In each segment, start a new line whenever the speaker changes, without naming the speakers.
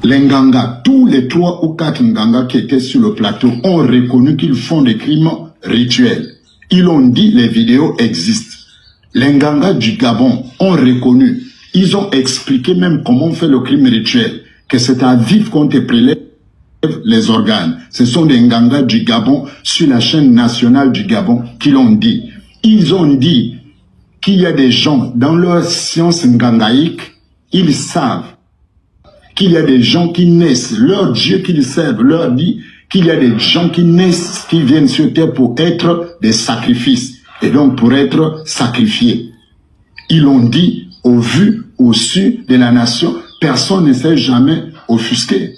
Les Nganga, tous les 3 ou 4 Nganga qui étaient sur le plateau ont reconnu qu'ils font des crimes rituels. Ils ont dit, les vidéos existent. Les Nganga du Gabon ont reconnu. Ils ont expliqué même comment on fait le crime rituel. Que c'est à vivre qu'on te prélève les organes. Ce sont des Nganga du Gabon sur la chaîne nationale du Gabon qui l'ont dit. Ils ont dit qu'il y a des gens dans leur science ngangaïque, ils savent qu'il y a des gens qui naissent, leur Dieu qu'ils servent leur dit qu'il y a des gens qui naissent, qui viennent sur terre pour être des sacrifices, et donc pour être sacrifiés. Ils l'ont dit au vu, au su de la nation, personne ne s'est jamais offusqué.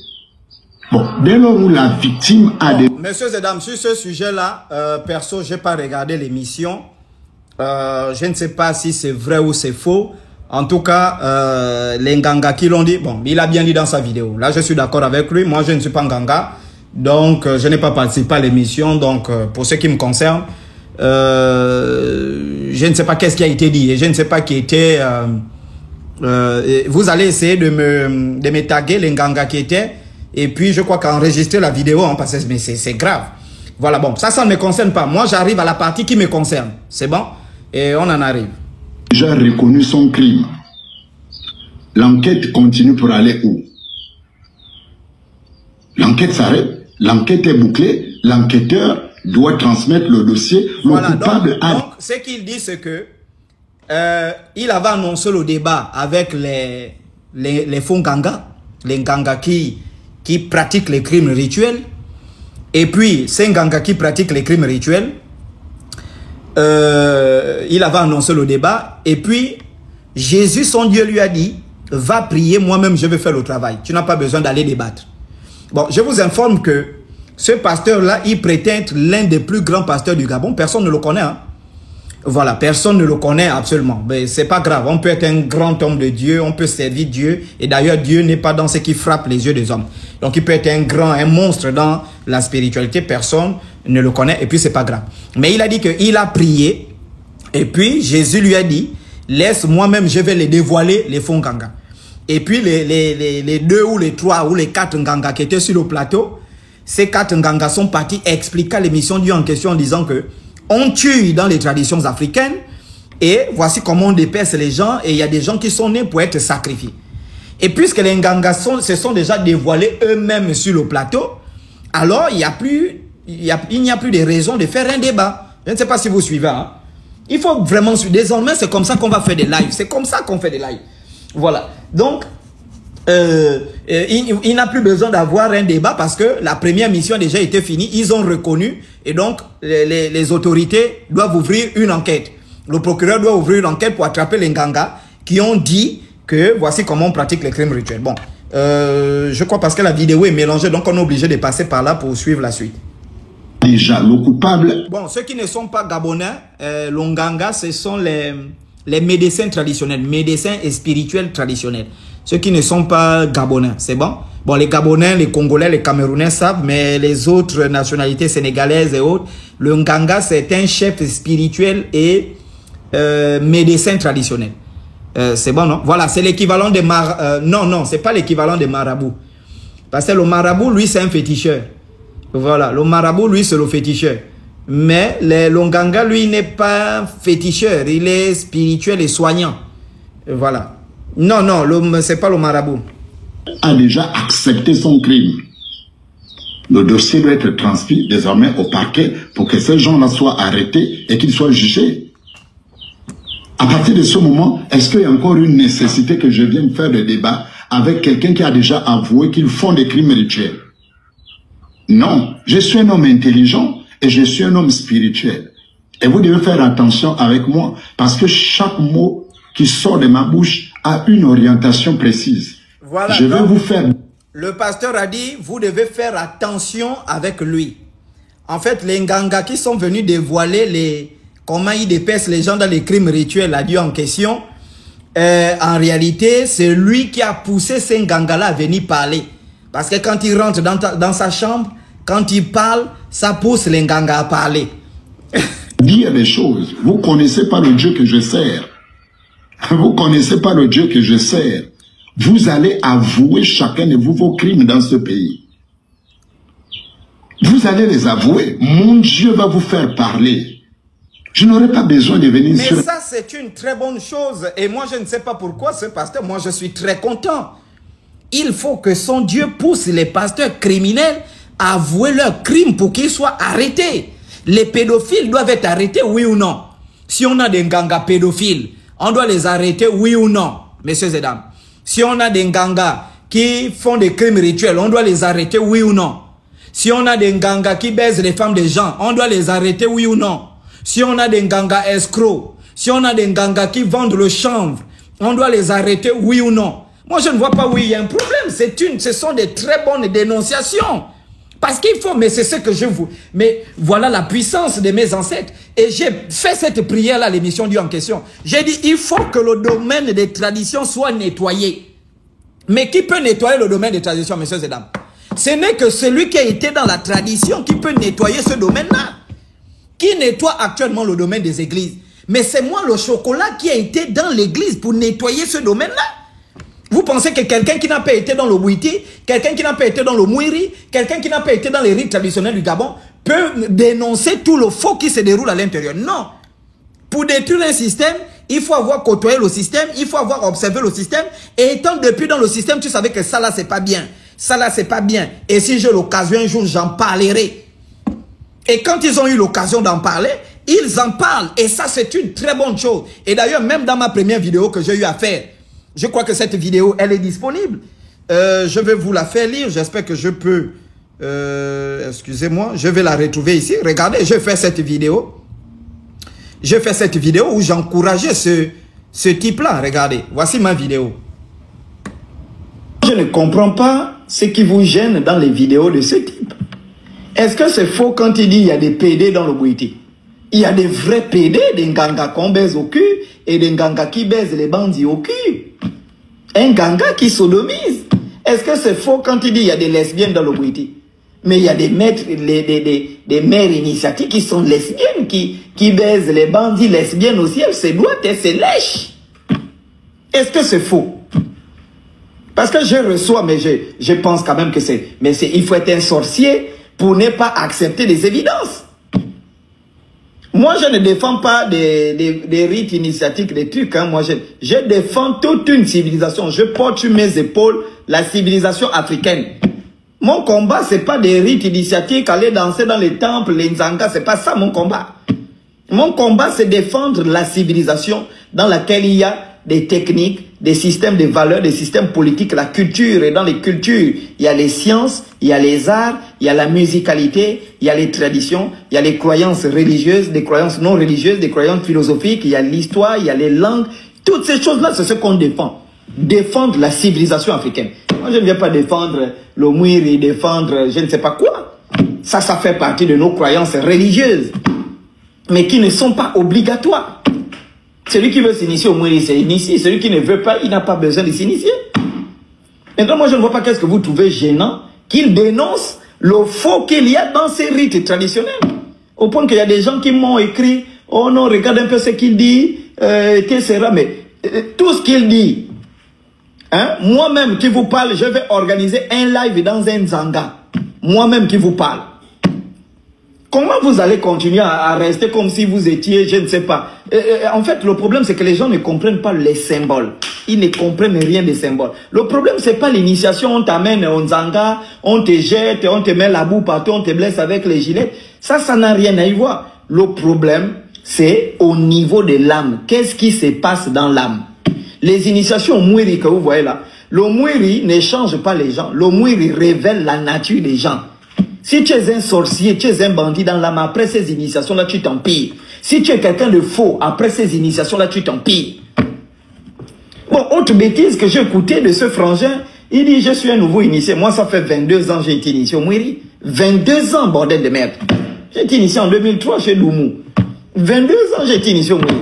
Bon, dès lors où la victime a des...
Messieurs et dames, sur ce sujet-là, perso, je n'ai pas regardé l'émission. Je ne sais pas si c'est vrai ou c'est faux. En tout cas, les Nganga qui l'ont dit, bon, il a bien dit dans sa vidéo. Là, je suis d'accord avec lui. Moi, je ne suis pas Nganga. Donc, je n'ai pas participé à l'émission. Donc, pour ce qui me concerne, je ne sais pas qu'est-ce qui a été dit. Et je ne sais pas qui était... vous allez essayer de me taguer les Nganga qui étaient. Et puis, je crois qu'enregistrer la vidéo, hein, parce que c'est grave. Voilà, bon, ça ne me concerne pas. Moi, j'arrive à la partie qui me concerne. C'est bon? Et on en arrive.
Déjà reconnu son crime. L'enquête continue pour aller où? L'enquête s'arrête, l'enquête est bouclée, l'enquêteur doit transmettre le dossier.
Voilà,
le coupable
donc, ce qu'il dit, c'est que il avait annoncé le débat avec les faux Nganga, les Nganga qui pratiquent les crimes rituels. Et puis, ces Nganga qui pratiquent les crimes rituels, il avait annoncé le débat. Et puis, Jésus, son Dieu, lui a dit, va prier, moi-même je vais faire le travail. Tu n'as pas besoin d'aller débattre. Bon, je vous informe que ce pasteur-là, il prétend être l'un des plus grands pasteurs du Gabon. Personne ne le connaît. Hein? Voilà, personne ne le connaît absolument. Mais c'est pas grave. On peut être un grand homme de Dieu, on peut servir Dieu. Et d'ailleurs, Dieu n'est pas dans ce qui frappe les yeux des hommes. Donc, il peut être un monstre dans la spiritualité. Personne ne le connaît. Et puis, c'est pas grave. Mais il a dit qu'il a prié. Et puis, Jésus lui a dit, laisse moi-même, je vais les dévoiler, les faux Nganga. Et puis, les 2 ou les 3 ou les 4 Nganga qui étaient sur le plateau, ces 4 Nganga sont partis expliquer l'émission Dieu en question en disant que on tue dans les traditions africaines et voici comment on dépaisse les gens et il y a des gens qui sont nés pour être sacrifiés. Et puisque les Nganga se sont déjà dévoilés eux-mêmes sur le plateau, alors il n'y a plus de raison de faire un débat. Je ne sais pas si vous suivez. Hein? Il faut vraiment suivre. Désormais, c'est comme ça qu'on va faire des lives. C'est comme ça qu'on fait des lives. Voilà. Donc, il n'a plus besoin d'avoir un débat parce que la première mission a déjà été finie. Ils ont reconnu et donc les autorités doivent ouvrir une enquête. Le procureur doit ouvrir une enquête pour attraper les Nganga qui ont dit que voici comment on pratique les crimes rituels. Bon, je crois parce que la vidéo est mélangée, donc on est obligé de passer par là pour suivre la suite.
Déjà, le coupable...
Bon, ceux qui ne sont pas gabonais, l'Onganga, ce sont les médecins traditionnels, médecins et spirituels traditionnels. Ceux qui ne sont pas gabonais, c'est bon? Bon, les Gabonais, les Congolais, les Camerounais savent, mais les autres nationalités sénégalaises et autres, le Nganga, c'est un chef spirituel et médecin traditionnel. C'est bon, non? Voilà, c'est l'équivalent des non, c'est pas l'équivalent des marabouts. Parce que le marabout, lui, c'est un féticheur. Voilà, le marabout, lui, c'est le féticheur. Mais le Nganga, lui, n'est pas féticheur. Il est spirituel et soignant. Voilà. Non, c'est pas le marabout.
A déjà accepté son crime. Le dossier doit être transmis désormais au parquet pour que ces gens-là soient arrêtés et qu'ils soient jugés. À partir de ce moment, est-ce qu'il y a encore une nécessité que je vienne faire des débats avec quelqu'un qui a déjà avoué qu'ils font des crimes rituels? Non, je suis un homme intelligent et je suis un homme spirituel. Et vous devez faire attention avec moi parce que chaque mot qui sort de ma bouche a une orientation précise.
Voilà,
je vais vous faire...
Le pasteur a dit, vous devez faire attention avec lui. En fait, les Nganga qui sont venus dévoiler comment ils dépaissent les gens dans les crimes rituels à Dieu en question, en réalité, c'est lui qui a poussé ces Nganga-là à venir parler. Parce que quand il rentre dans sa chambre, quand il parle, ça pousse les Nganga à parler.
Dire des choses. Vous ne connaissez pas le Dieu que je sers. Vous ne connaissez pas le Dieu que je sers. Vous allez avouer chacun de vous vos crimes dans ce pays. Vous allez les avouer. Mon Dieu va vous faire parler. Je n'aurai pas besoin de venir
Mais
sur...
ça, c'est une très bonne chose. Et moi, je ne sais pas pourquoi ce pasteur, moi, je suis très content. Il faut que son Dieu pousse les pasteurs criminels à avouer leurs crimes pour qu'ils soient arrêtés. Les pédophiles doivent être arrêtés, oui ou non? Si on a des gangas pédophiles, on doit les arrêter, oui ou non, messieurs et dames? Si on a des gangas qui font des crimes rituels, on doit les arrêter, oui ou non? Si on a des gangas qui baisent les femmes des gens, on doit les arrêter, oui ou non? Si on a des gangas escrocs, si on a des gangas qui vendent le chanvre, on doit les arrêter, oui ou non? Moi, je ne vois pas où il y a un problème. Ce sont des très bonnes dénonciations. Parce qu'il faut, mais c'est ce que je vous... Mais voilà la puissance de mes ancêtres. Et j'ai fait cette prière-là à l'émission du En Question. J'ai dit, il faut que le domaine des traditions soit nettoyé. Mais qui peut nettoyer le domaine des traditions, messieurs et dames? Ce n'est que celui qui a été dans la tradition qui peut nettoyer ce domaine-là. Qui nettoie actuellement le domaine des églises? Mais c'est moi le chocolat qui a été dans l'église pour nettoyer ce domaine-là. Vous pensez que quelqu'un qui n'a pas été dans le Bouiti, quelqu'un qui n'a pas été dans le Mouiri, quelqu'un qui n'a pas été dans les rites traditionnels du Gabon peut dénoncer tout le faux qui se déroule à l'intérieur? Non. Pour détruire un système, il faut avoir côtoyé le système, il faut avoir observé le système. Et étant depuis dans le système, tu savais que ça là, c'est pas bien. Ça là, c'est pas bien. Et si j'ai l'occasion un jour, j'en parlerai. Et quand ils ont eu l'occasion d'en parler, ils en parlent. Et ça, c'est une très bonne chose. Et d'ailleurs, même dans ma première vidéo que j'ai eu à faire, je crois que cette vidéo, elle est disponible. Je vais vous la faire lire. J'espère que je peux... excusez-moi, je vais la retrouver ici. Regardez, j'ai fait cette vidéo. J'ai fait cette vidéo où j'encourageais ce type-là. Regardez, voici ma vidéo. Je ne comprends pas ce qui vous gêne dans les vidéos de ce type. Est-ce que c'est faux quand il dit qu'il y a des PD dans le Bouiti? Il y a des vrais PD, des gangas qu'on baise au cul et des gangas qui baisent les bandits au cul. Un ganga qui sodomise. Est-ce que c'est faux quand il dit qu'il y a des lesbiennes dans le Bouiti? Mais il y a des maîtres, des mères initiatiques qui sont lesbiennes, qui baisent les bandits lesbiennes aussi. Elles se doivent et se lèchent. Est-ce que c'est faux? Parce que je reçois, mais je pense quand même que c'est... Mais il faut être un sorcier pour ne pas accepter les évidences. Moi, je ne défends pas des rites initiatiques, des trucs. Hein. Moi, je défends toute une civilisation. Je porte sur mes épaules la civilisation africaine. Mon combat, ce n'est pas des rites initiatiques, aller danser dans les temples, les nzangas. Ce n'est pas ça mon combat. Mon combat, c'est défendre la civilisation dans laquelle il y a des techniques, des systèmes de valeurs, des systèmes politiques, la culture. Et dans les cultures, il y a les sciences, il y a les arts, il y a la musicalité, il y a les traditions, il y a les croyances religieuses, des croyances non religieuses, des croyances philosophiques, il y a l'histoire, il y a les langues. Toutes ces choses-là, c'est ce qu'on défend. Défendre la civilisation africaine. Moi, je ne viens pas défendre le Mouiri, défendre je ne sais pas quoi. Ça fait partie de nos croyances religieuses, mais qui ne sont pas obligatoires. Celui qui veut s'initier au Mouiri, c'est initié. Celui qui ne veut pas, il n'a pas besoin de s'initier. Maintenant, moi, je ne vois pas qu'est-ce que vous trouvez gênant qu'il dénonce le faux qu'il y a dans ces rites traditionnels. Au point qu'il y a des gens qui m'ont écrit, oh non, regarde un peu ce qu'il dit, etc. Mais tout ce qu'il dit, hein, moi-même qui vous parle, je vais organiser un live dans un Nzanga. Moi-même qui vous parle. Comment vous allez continuer à rester comme si vous étiez, je ne sais pas. En fait, le problème, c'est que les gens ne comprennent pas les symboles. Ils ne comprennent rien des symboles. Le problème, c'est pas l'initiation. On t'amène au Nzanga, on te jette, on te met la boue partout, on te blesse avec les gilets. Ça n'a rien à y voir. Le problème, c'est au niveau de l'âme. Qu'est-ce qui se passe dans l'âme? Les initiations au Mouiri que vous voyez là, le Mouiri ne change pas les gens. Le Mouiri révèle la nature des gens. Si tu es un sorcier, tu es un bandit dans l'âme, après ces initiations-là, tu t'empires. Si tu es quelqu'un de faux, après ces initiations-là, tu t'empires. Bon, autre bêtise que j'ai écoutée de ce frangin, il dit, je suis un nouveau initié. Moi, ça fait 22 ans que j'ai été initié au Mouiri. 22 ans, bordel de merde. J'ai été initié en 2003 chez Loumou. 22 ans, j'ai été initié au Mouiri.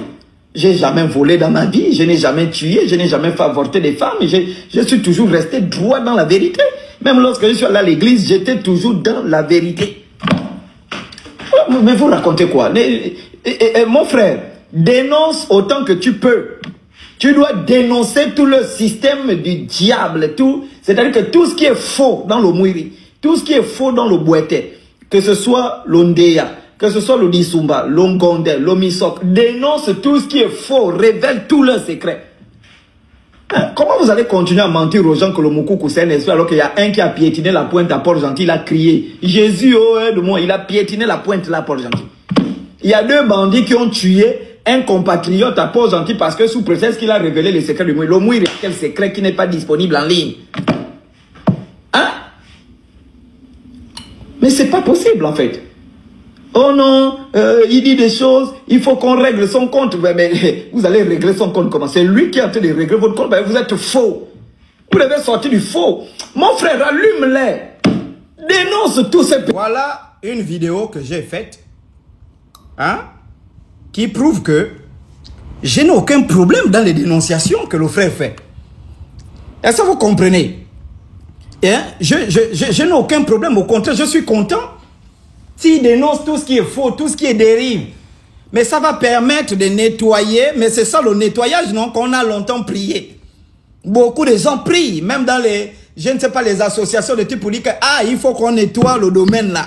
J'ai jamais volé dans ma vie, je n'ai jamais tué, je n'ai jamais fait avorter des femmes, je suis toujours resté droit dans la vérité. Même lorsque je suis allé à l'église, j'étais toujours dans la vérité. Mais vous racontez quoi? Mon frère, dénonce autant que tu peux. Tu dois dénoncer tout le système du diable, c'est-à-dire que tout ce qui est faux dans le Mouiri, tout ce qui est faux dans le Bouete, que ce soit l'Ondea, que ce soit le Disumba, l'Ongonde, l'Omisok, dénonce tout ce qui est faux, révèle tous leurs secrets. Hein? Comment vous allez continuer à mentir aux gens que le Moukoukou c'est un esprit alors qu'il y a un qui a piétiné la pointe à Port-Gentil, il a crié, Jésus, oh, aide-moi, il a piétiné la pointe là à Port-Gentil. Il y a 2 bandits qui ont tué un compatriote à Port-Gentil parce que sous prétexte qu'il a révélé les secrets du Mouiri. Le Mouiri, quel secret qui n'est pas disponible en ligne? Hein? Mais c'est pas possible en fait. Oh non, il dit des choses, il faut qu'on règle son compte. Mais vous allez régler son compte comment? C'est lui qui est en train de régler votre compte. Vous êtes faux. Vous devez sortir du faux. Mon frère, allume-les. Dénonce tous ces... Voilà une vidéo que j'ai faite. Hein? Qui prouve que je n'ai aucun problème dans les dénonciations que le frère fait. Est-ce que vous comprenez? Hein? Je n'ai aucun problème. Au contraire, je suis content. S'il dénonce tout ce qui est faux, tout ce qui est dérive, mais ça va permettre de nettoyer, mais c'est ça le nettoyage, non, qu'on a longtemps prié. Beaucoup de gens prient, même dans les, je ne sais pas, les associations de type pour dire que, ah, il faut qu'on nettoie le domaine là.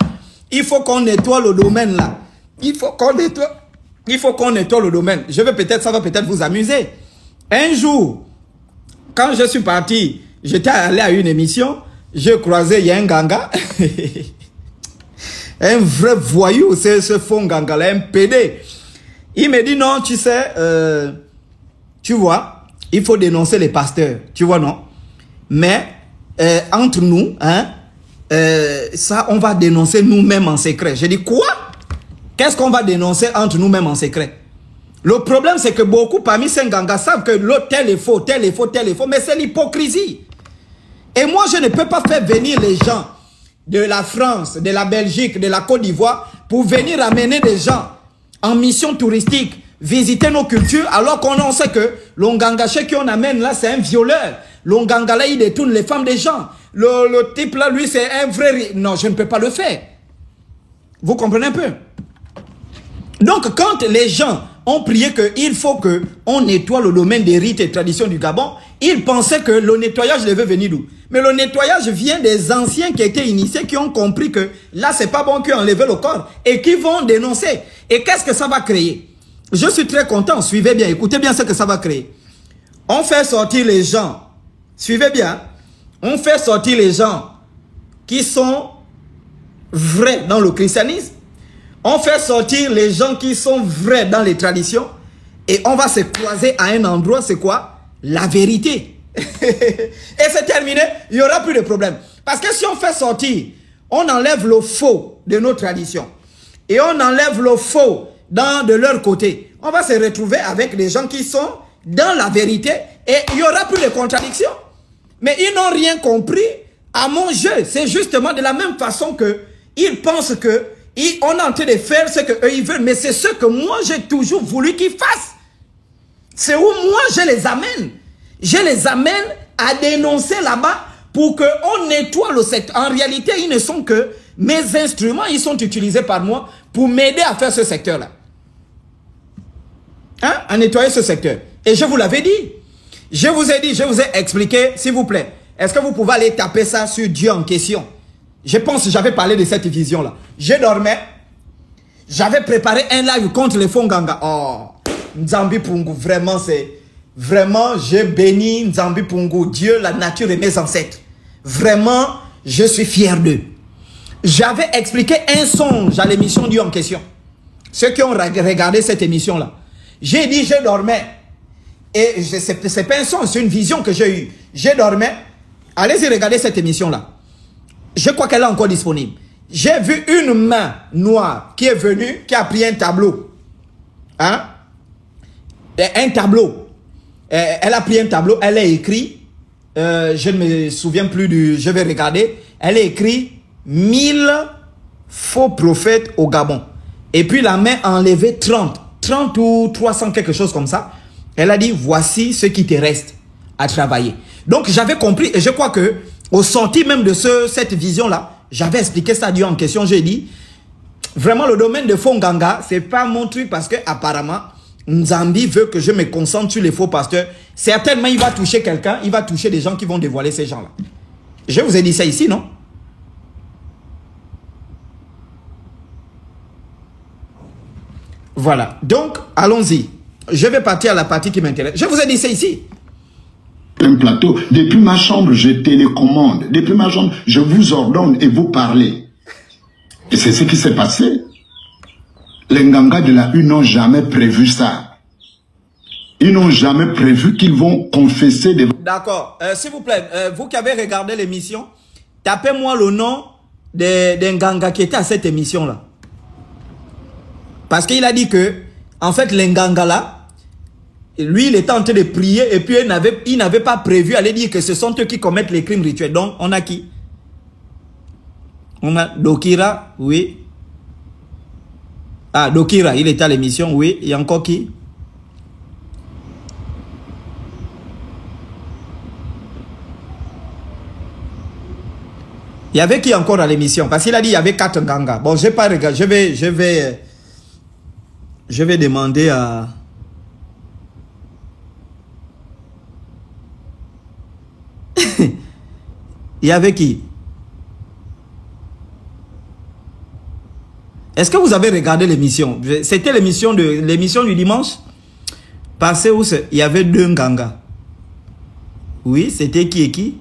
Il faut qu'on nettoie le domaine là. Il faut qu'on nettoie le domaine. Ça va peut-être vous amuser. Un jour, quand je suis parti, j'étais allé à une émission, j'ai croisé, il y a un ganga. Un vrai voyou, c'est ce fond ganga là, un PD. Il me dit non, tu sais, tu vois, il faut dénoncer les pasteurs, tu vois non. Mais entre nous, hein, ça on va dénoncer nous-mêmes en secret. J'ai dit quoi? Qu'est-ce qu'on va dénoncer entre nous-mêmes en secret? Le problème c'est que beaucoup parmi ces gangas savent que l'autre tel est faux, tel est faux, tel est faux, mais c'est l'hypocrisie. Et moi je ne peux pas faire venir les gens de la France, de la Belgique, de la Côte d'Ivoire, pour venir amener des gens en mission touristique, visiter nos cultures, alors qu'on sait que l'ongangaché qu'on amène là, c'est un violeur. L'onganga là, il détourne les femmes des gens. Le type là, lui, c'est un vrai... Non, je ne peux pas le faire. Vous comprenez un peu? Donc, quand les gens ont prié qu'il faut qu'on nettoie le domaine des rites et traditions du Gabon, ils pensaient que le nettoyage devait venir d'où? Mais le nettoyage vient des anciens qui étaient initiés, qui ont compris que là, c'est pas bon, qu'ils ont enlevé le corps et qui vont dénoncer. Et qu'est-ce que ça va créer? Je suis très content, suivez bien, écoutez bien ce que ça va créer. On fait sortir les gens, suivez bien, on fait sortir les gens qui sont vrais dans le christianisme, on fait sortir les gens qui sont vrais dans les traditions et on va se croiser à un endroit, c'est quoi? La vérité. Et c'est terminé, il n'y aura plus de problème. Parce que si on fait sortir, on enlève le faux de nos traditions et on enlève le faux de leur côté, on va se retrouver avec des gens qui sont dans la vérité et il n'y aura plus de contradiction. Mais ils n'ont rien compris à mon jeu. C'est justement de la même façon que ils pensent que on est en train de faire ce qu'eux ils veulent, mais c'est ce que moi j'ai toujours voulu qu'ils fassent. C'est où moi je les amène. Je les amène à dénoncer là-bas pour qu'on nettoie le secteur. En réalité, ils ne sont que mes instruments, ils sont utilisés par moi pour m'aider à faire ce secteur-là. Hein? À nettoyer ce secteur. Et je vous l'avais dit. Je vous ai dit, je vous ai expliqué, s'il vous plaît. Est-ce que vous pouvez aller taper ça sur Dieu en question? Je pense que j'avais parlé de cette vision-là. Je dormais. J'avais préparé un live contre les Fonganga. Oh, Nzambi Pungu, vraiment, c'est... Vraiment, je bénis Nzambi Pungu, Dieu, la nature et mes ancêtres. Vraiment, je suis fier d'eux. J'avais expliqué un songe à l'émission Dieu en question. Ceux qui ont regardé cette émission-là. J'ai dit, je dormais. Et c'est pas un songe, c'est une vision que j'ai eue. Je dormais. Allez-y regarder cette émission-là. Je crois qu'elle est encore disponible. J'ai vu une main noire qui est venue, qui a pris un tableau. Hein? Un tableau. Elle a pris un tableau, elle a écrit, je ne me souviens plus du, je vais regarder, elle a écrit 1000 faux prophètes au Gabon. Et puis la main a enlevé 30 ou 300 quelque chose comme ça. Elle a dit, voici ce qui te reste à travailler. Donc j'avais compris et je crois que au sorti même de cette vision-là, j'avais expliqué ça à Dieu en question. J'ai dit, vraiment le domaine de Fonganga, c'est pas mon truc parce que apparemment, Nzambi veut que je me concentre sur les faux pasteurs, certainement il va toucher quelqu'un, il va toucher des gens qui vont dévoiler ces gens-là. Je vous ai dit ça ici, non? Voilà. Donc, allons-y. Je vais partir à la partie qui m'intéresse. Je vous ai dit ça ici.
Un plateau. Depuis ma chambre, je télécommande. Depuis ma chambre, je vous ordonne et vous parlez. Et c'est ce qui s'est passé. Les Nganga de la U n'ont jamais prévu ça. Ils n'ont jamais prévu qu'ils vont confesser des...
D'accord. S'il vous plaît, vous qui avez regardé l'émission, tapez-moi le nom des Nganga qui étaient à cette émission-là. Parce qu'il a dit que, en fait, les Nganga là, lui, il était en train de prier et puis il n'avait pas prévu aller dire que ce sont eux qui commettent les crimes rituels. Donc, on a qui? On a Dokira, oui. Ah, Dokira, il était à l'émission, oui. Il y a encore qui? Il y avait qui encore à l'émission? Parce qu'il a dit il y avait 4 Nganga. Bon, je vais pas regarder. Je vais demander à... Il y avait qui? Est-ce que vous avez regardé l'émission? C'était l'émission du dimanche passé où il y avait 2 Nganga. Oui, c'était qui et qui?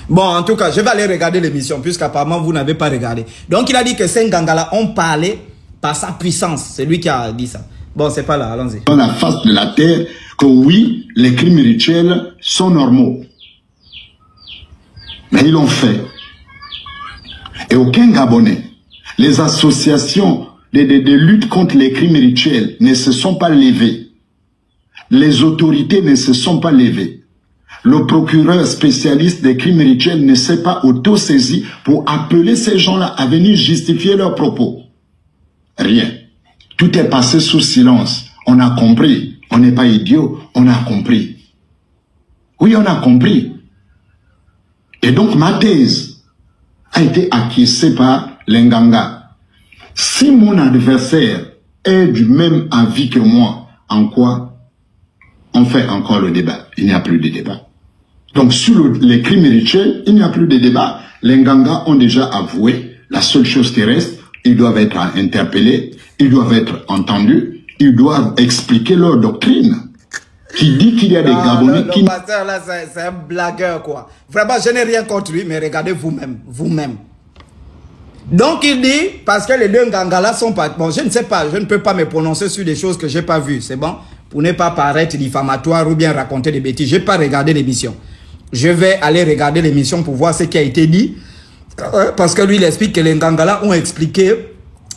Bon, en tout cas, je vais aller regarder l'émission puisqu'apparemment vous n'avez pas regardé. Donc, il a dit que ces Nganga-là ont parlé par sa puissance. C'est lui qui a dit ça. Bon, c'est pas là, allons-y.
Dans la face de la terre, que oui, les crimes rituels sont normaux. Mais ils l'ont fait. Et aucun Gabonais, les associations de lutte contre les crimes rituels ne se sont pas levées. Les autorités ne se sont pas levées. Le procureur spécialiste des crimes rituels ne s'est pas auto-saisi pour appeler ces gens-là à venir justifier leurs propos. Rien. Tout est passé sous silence. On a compris. On n'est pas idiot. On a compris. Oui, on a compris. Et donc, ma thèse a été acquiescée par les Nganga. Si mon adversaire est du même avis que moi, en quoi on fait encore le débat? Il n'y a plus de débat. Donc, sur les crimes rituels, il n'y a plus de débat. Les Nganga ont déjà avoué la seule chose qui reste, ils doivent être interpellés, ils doivent être entendus, ils doivent expliquer leur doctrine. Qui dit qu'il y a des Gabonais qui...
pasteur là, c'est un blagueur quoi. Vraiment, je n'ai rien contre lui, mais regardez vous-même, vous-même. Donc il dit, parce que les 2 Nganga là sont pas... Bon, je ne sais pas, je ne peux pas me prononcer sur des choses que je n'ai pas vues, c'est bon? Pour ne pas paraître diffamatoire ou bien raconter des bêtises. Je n'ai pas regardé l'émission. Je vais aller regarder l'émission pour voir ce qui a été dit. Parce que lui, il explique que les Nganga là ont expliqué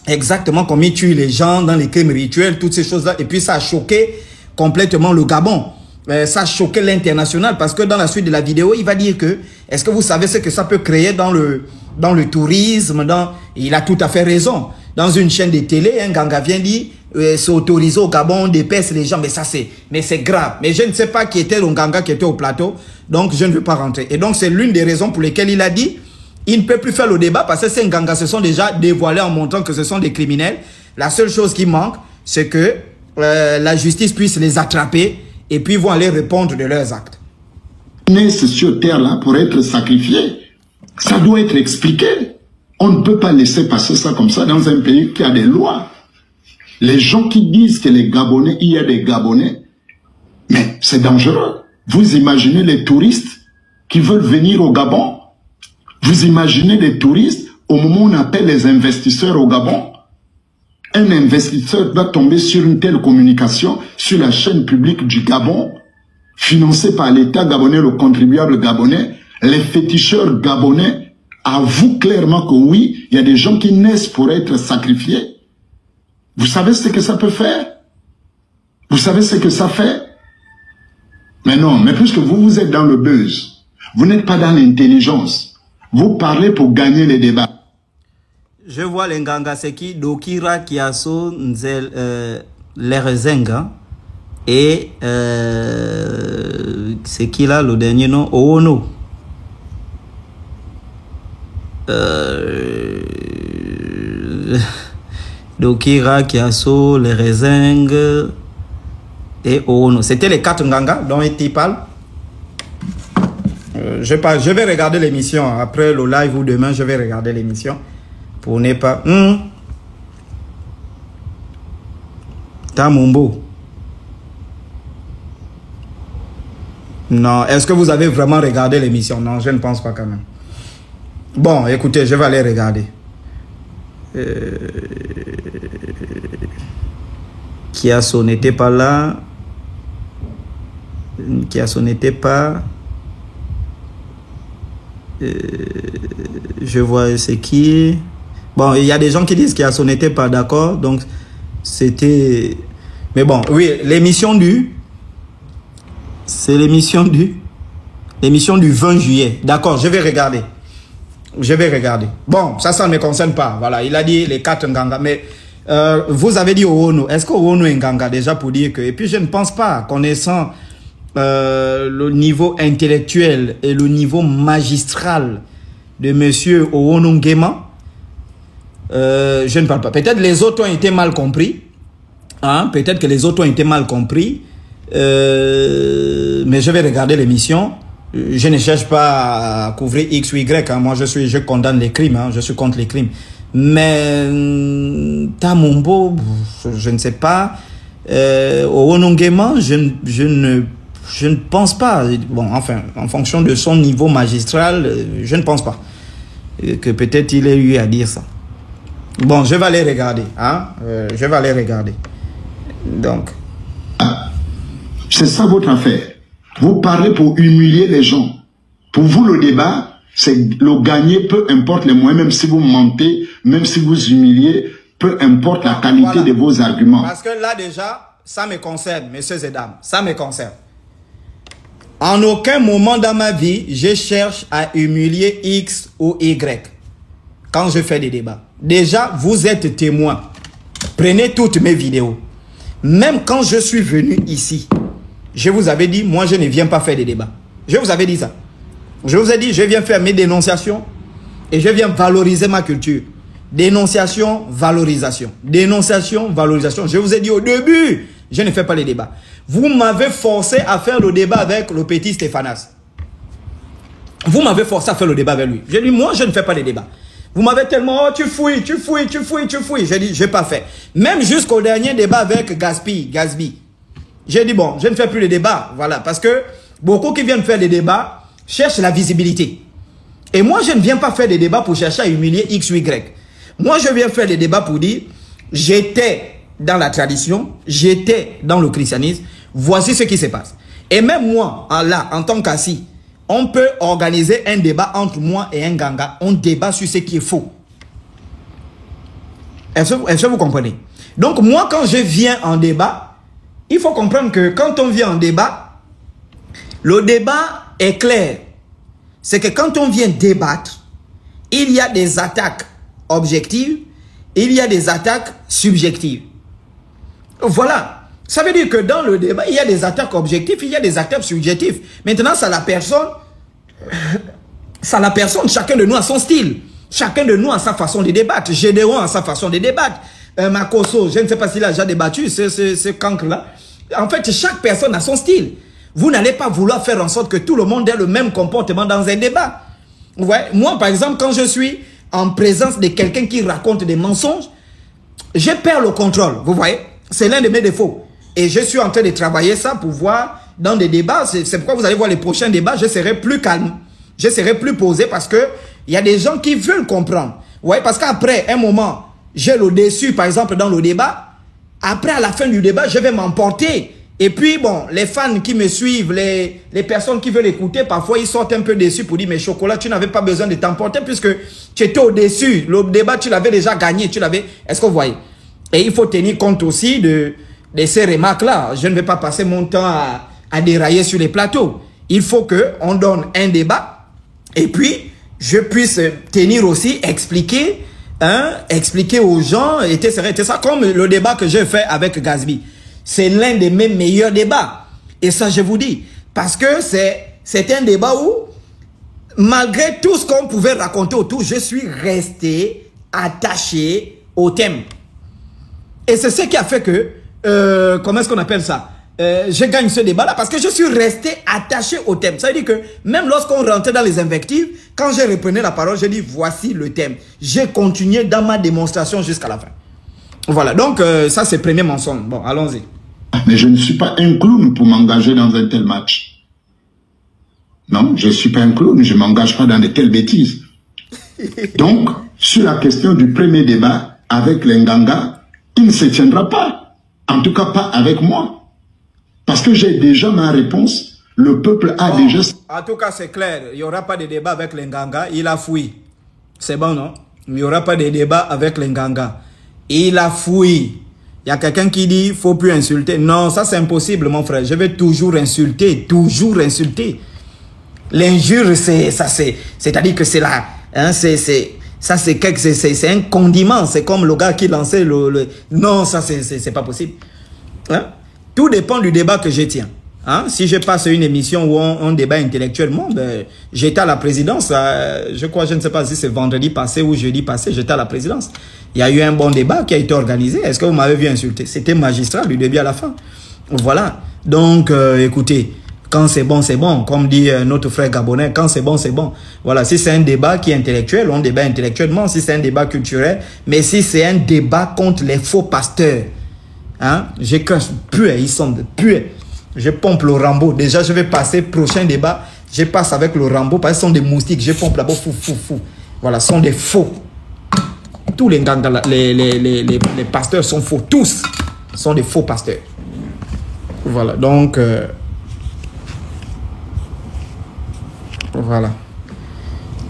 exactement comment ils tuent les gens dans les crimes rituels, toutes ces choses-là. Et puis ça a choqué complètement le Gabon. Ça a choqué l'international parce que dans la suite de la vidéo, il va dire que, est-ce que vous savez ce que ça peut créer dans le tourisme, il a tout à fait raison. Dans une chaîne de télé, un Nganga vient dire, c'est autorisé au Gabon, on dépaisse les gens, mais c'est grave. Mais je ne sais pas qui était le Nganga qui était au plateau, donc je ne veux pas rentrer. Et donc c'est l'une des raisons pour lesquelles il a dit, il ne peut plus faire le débat parce que ces Nganga se sont déjà dévoilés en montrant que ce sont des criminels. La seule chose qui manque, c'est que la justice puisse les attraper et puis vont aller répondre de leurs actes.
C'est sur terre-là pour être sacrifié. Ça doit être expliqué. On ne peut pas laisser passer ça comme ça dans un pays qui a des lois. Les gens qui disent que les Gabonais, il y a des Gabonais, mais c'est dangereux. Vous imaginez les touristes qui veulent venir au Gabon? Vous imaginez les touristes au moment où on appelle les investisseurs au Gabon? Un investisseur va tomber sur une telle communication sur la chaîne publique du Gabon, financée par l'État gabonais, le contribuable gabonais. Les féticheurs gabonais avouent clairement que oui, il y a des gens qui naissent pour être sacrifiés. Vous savez ce que ça peut faire? Vous savez ce que ça fait? Mais non, mais puisque vous êtes dans le buzz, vous n'êtes pas dans l'intelligence. Vous parlez pour gagner les débats.
Je vois les Nganga, c'est qui? Dokira, Kiaso, Nzel, Lerezenga. Et c'est qui là, le dernier nom? Oono. Dokira, Kiasso, les Rezengues et Ono. C'était les 4 Nganga dont il parle. Je vais regarder l'émission. Après le live ou demain, je vais regarder l'émission. Pour ne pas... Tamumbo. Non, est-ce que vous avez vraiment regardé l'émission? Non, je ne pense pas quand même. Bon, écoutez, je vais aller regarder. Kiasso n'était pas là. Kiasso n'était pas... je vois c'est qui. Bon, il y a des gens qui disent Kiasso n'était pas d'accord. Donc, c'était... Mais bon, oui, l'émission du... C'est l'émission du 20 juillet. D'accord, je vais regarder. Je vais regarder. Bon, ça ne me concerne pas. Voilà, il a dit les 4 Nganga. Mais vous avez dit Oono. Est-ce que Oono est Nganga déjà pour dire que... Et puis, je ne pense pas, connaissant le niveau intellectuel et le niveau magistral de monsieur Oono Nguema, je ne parle pas. Peut-être les autres ont été mal compris. Hein? Peut-être que les autres ont été mal compris. Mais je vais regarder l'émission. Je ne cherche pas à couvrir X ou Y. Hein. Moi, je condamne les crimes. Hein. Je suis contre les crimes. Mais Tamumbo, je ne sais pas. Oono Nguema, je ne pense pas. Bon, enfin, en fonction de son niveau magistral, je ne pense pas que peut-être il ait eu à dire ça. Bon, je vais aller regarder. Hein? Je vais aller regarder. Donc...
C'est ça votre affaire. Vous parlez pour humilier les gens. Pour vous, le débat, c'est le gagner, peu importe les moyens, même si vous mentez, même si vous humiliez, peu importe la qualité de vos arguments.
Parce que là, déjà, ça me concerne, messieurs et dames. Ça me concerne. En aucun moment dans ma vie, je cherche à humilier X ou Y quand je fais des débats. Déjà, vous êtes témoins. Prenez toutes mes vidéos. Même quand je suis venu ici, je vous avais dit, moi, je ne viens pas faire des débats. Je vous avais dit ça. Je vous ai dit, je viens faire mes dénonciations et je viens valoriser ma culture. Dénonciation, valorisation. Dénonciation, valorisation. Je vous ai dit au début, je ne fais pas les débats. Vous m'avez forcé à faire le débat avec le petit Stéphanas. Vous m'avez forcé à faire le débat avec lui. J'ai dit, moi, je ne fais pas les débats. Vous m'avez tellement, oh, tu fouilles. J'ai dit, je n'ai pas fait. Même jusqu'au dernier débat avec Gatsby. J'ai dit, bon, je ne fais plus les débats. Voilà, parce que beaucoup qui viennent faire des débats cherchent la visibilité. Et moi, je ne viens pas faire des débats pour chercher à humilier X ou Y. Moi, je viens faire des débats pour dire, j'étais dans la tradition, j'étais dans le christianisme, voici ce qui se passe. Et même moi, là, en tant qu'assis, on peut organiser un débat entre moi et un Nganga. On débat sur ce qui est faux. Est-ce que vous comprenez? Donc, moi, quand je viens en débat, il faut comprendre que quand on vient en débat, le débat est clair. C'est que quand on vient débattre, il y a des attaques objectives, il y a des attaques subjectives. Voilà. Ça veut dire que dans le débat, il y a des attaques objectives, il y a des attaques subjectives. Maintenant, ça la personne, chacun de nous a son style. Chacun de nous a sa façon de débattre. Gédéon a sa façon de débattre. Makoso, je ne sais pas s'il a déjà débattu, ce cancre-là. En fait, chaque personne a son style. Vous n'allez pas vouloir faire en sorte que tout le monde ait le même comportement dans un débat. Vous voyez, moi, par exemple, quand je suis en présence de quelqu'un qui raconte des mensonges, je perds le contrôle. Vous voyez, c'est l'un de mes défauts. Et je suis en train de travailler ça pour voir dans des débats. C'est pourquoi vous allez voir les prochains débats, je serai plus calme. Je serai plus posé parce que il y a des gens qui veulent comprendre. Vous voyez, parce qu'après un moment, j'ai le déçu, par exemple, dans le débat. Après, à la fin du débat, je vais m'emporter. Et puis, bon, les fans qui me suivent, les personnes qui veulent écouter, parfois, ils sortent un peu déçus pour dire, mais Chocolat, tu n'avais pas besoin de t'emporter puisque tu étais au-dessus. Le débat, tu l'avais déjà gagné. Est-ce que vous voyez? Et il faut tenir compte aussi de ces remarques-là. Je ne vais pas passer mon temps à dérailler sur les plateaux. Il faut qu'on donne un débat et puis, je puisse tenir aussi, expliquer aux gens, etc. Comme le débat que j'ai fait avec Gatsby. C'est l'un de mes meilleurs débats. Et ça, je vous dis. Parce que c'est un débat où, malgré tout ce qu'on pouvait raconter autour, je suis resté attaché au thème. Et c'est ce qui a fait que, comment est-ce qu'on appelle ça? Je gagne ce débat-là parce que je suis resté attaché au thème. Ça veut dire que même lorsqu'on rentrait dans les invectives, quand je reprenais la parole, je dis voici le thème. J'ai continué dans ma démonstration jusqu'à la fin. Voilà, donc ça c'est le premier mensonge. Bon, allons-y.
Mais je ne suis pas un clown pour m'engager dans un tel match. Non, je ne suis pas un clown, je ne m'engage pas dans de telles bêtises. Donc, sur la question du premier débat avec les Nganga, il ne se tiendra pas. En tout cas, pas avec moi. Parce que j'ai déjà ma réponse. Le peuple a déjà...
En tout cas, c'est clair. Il n'y aura pas de débat avec les Nganga. Il a fouillé. C'est bon, non? Il n'y aura pas de débat avec les Nganga. Il a fouillé. Il y a quelqu'un qui dit, il ne faut plus insulter. Non, ça c'est impossible, mon frère. Je vais toujours insulter. Toujours insulter. L'injure, c'est-à-dire que c'est là. Hein, c'est un condiment. C'est comme le gars qui lançait le... Non, ça c'est pas possible. Hein? Tout dépend du débat que je tiens. Hein? Si je passe une émission où on débat intellectuellement, ben, j'étais à la présidence. Je crois, je ne sais pas si c'est vendredi passé ou jeudi passé, j'étais à la présidence. Il y a eu un bon débat qui a été organisé. Est-ce que vous m'avez vu insulter? C'était magistral du début à la fin. Voilà. Donc, écoutez, quand c'est bon, comme dit notre frère gabonais, quand c'est bon, c'est bon. Voilà, si c'est un débat qui est intellectuel, on débat intellectuellement. Si c'est un débat culturel, mais si c'est un débat contre les faux pasteurs, hein, je crache, ils sont pués. Je pompe le Rambo. Déjà, je vais passer prochain débat. Je passe avec le Rambo parce qu'ils sont des moustiques. Je pompe là-bas, fou. Voilà, ce sont des faux. Tous les pasteurs sont faux. Tous sont des faux pasteurs. Voilà, donc... voilà.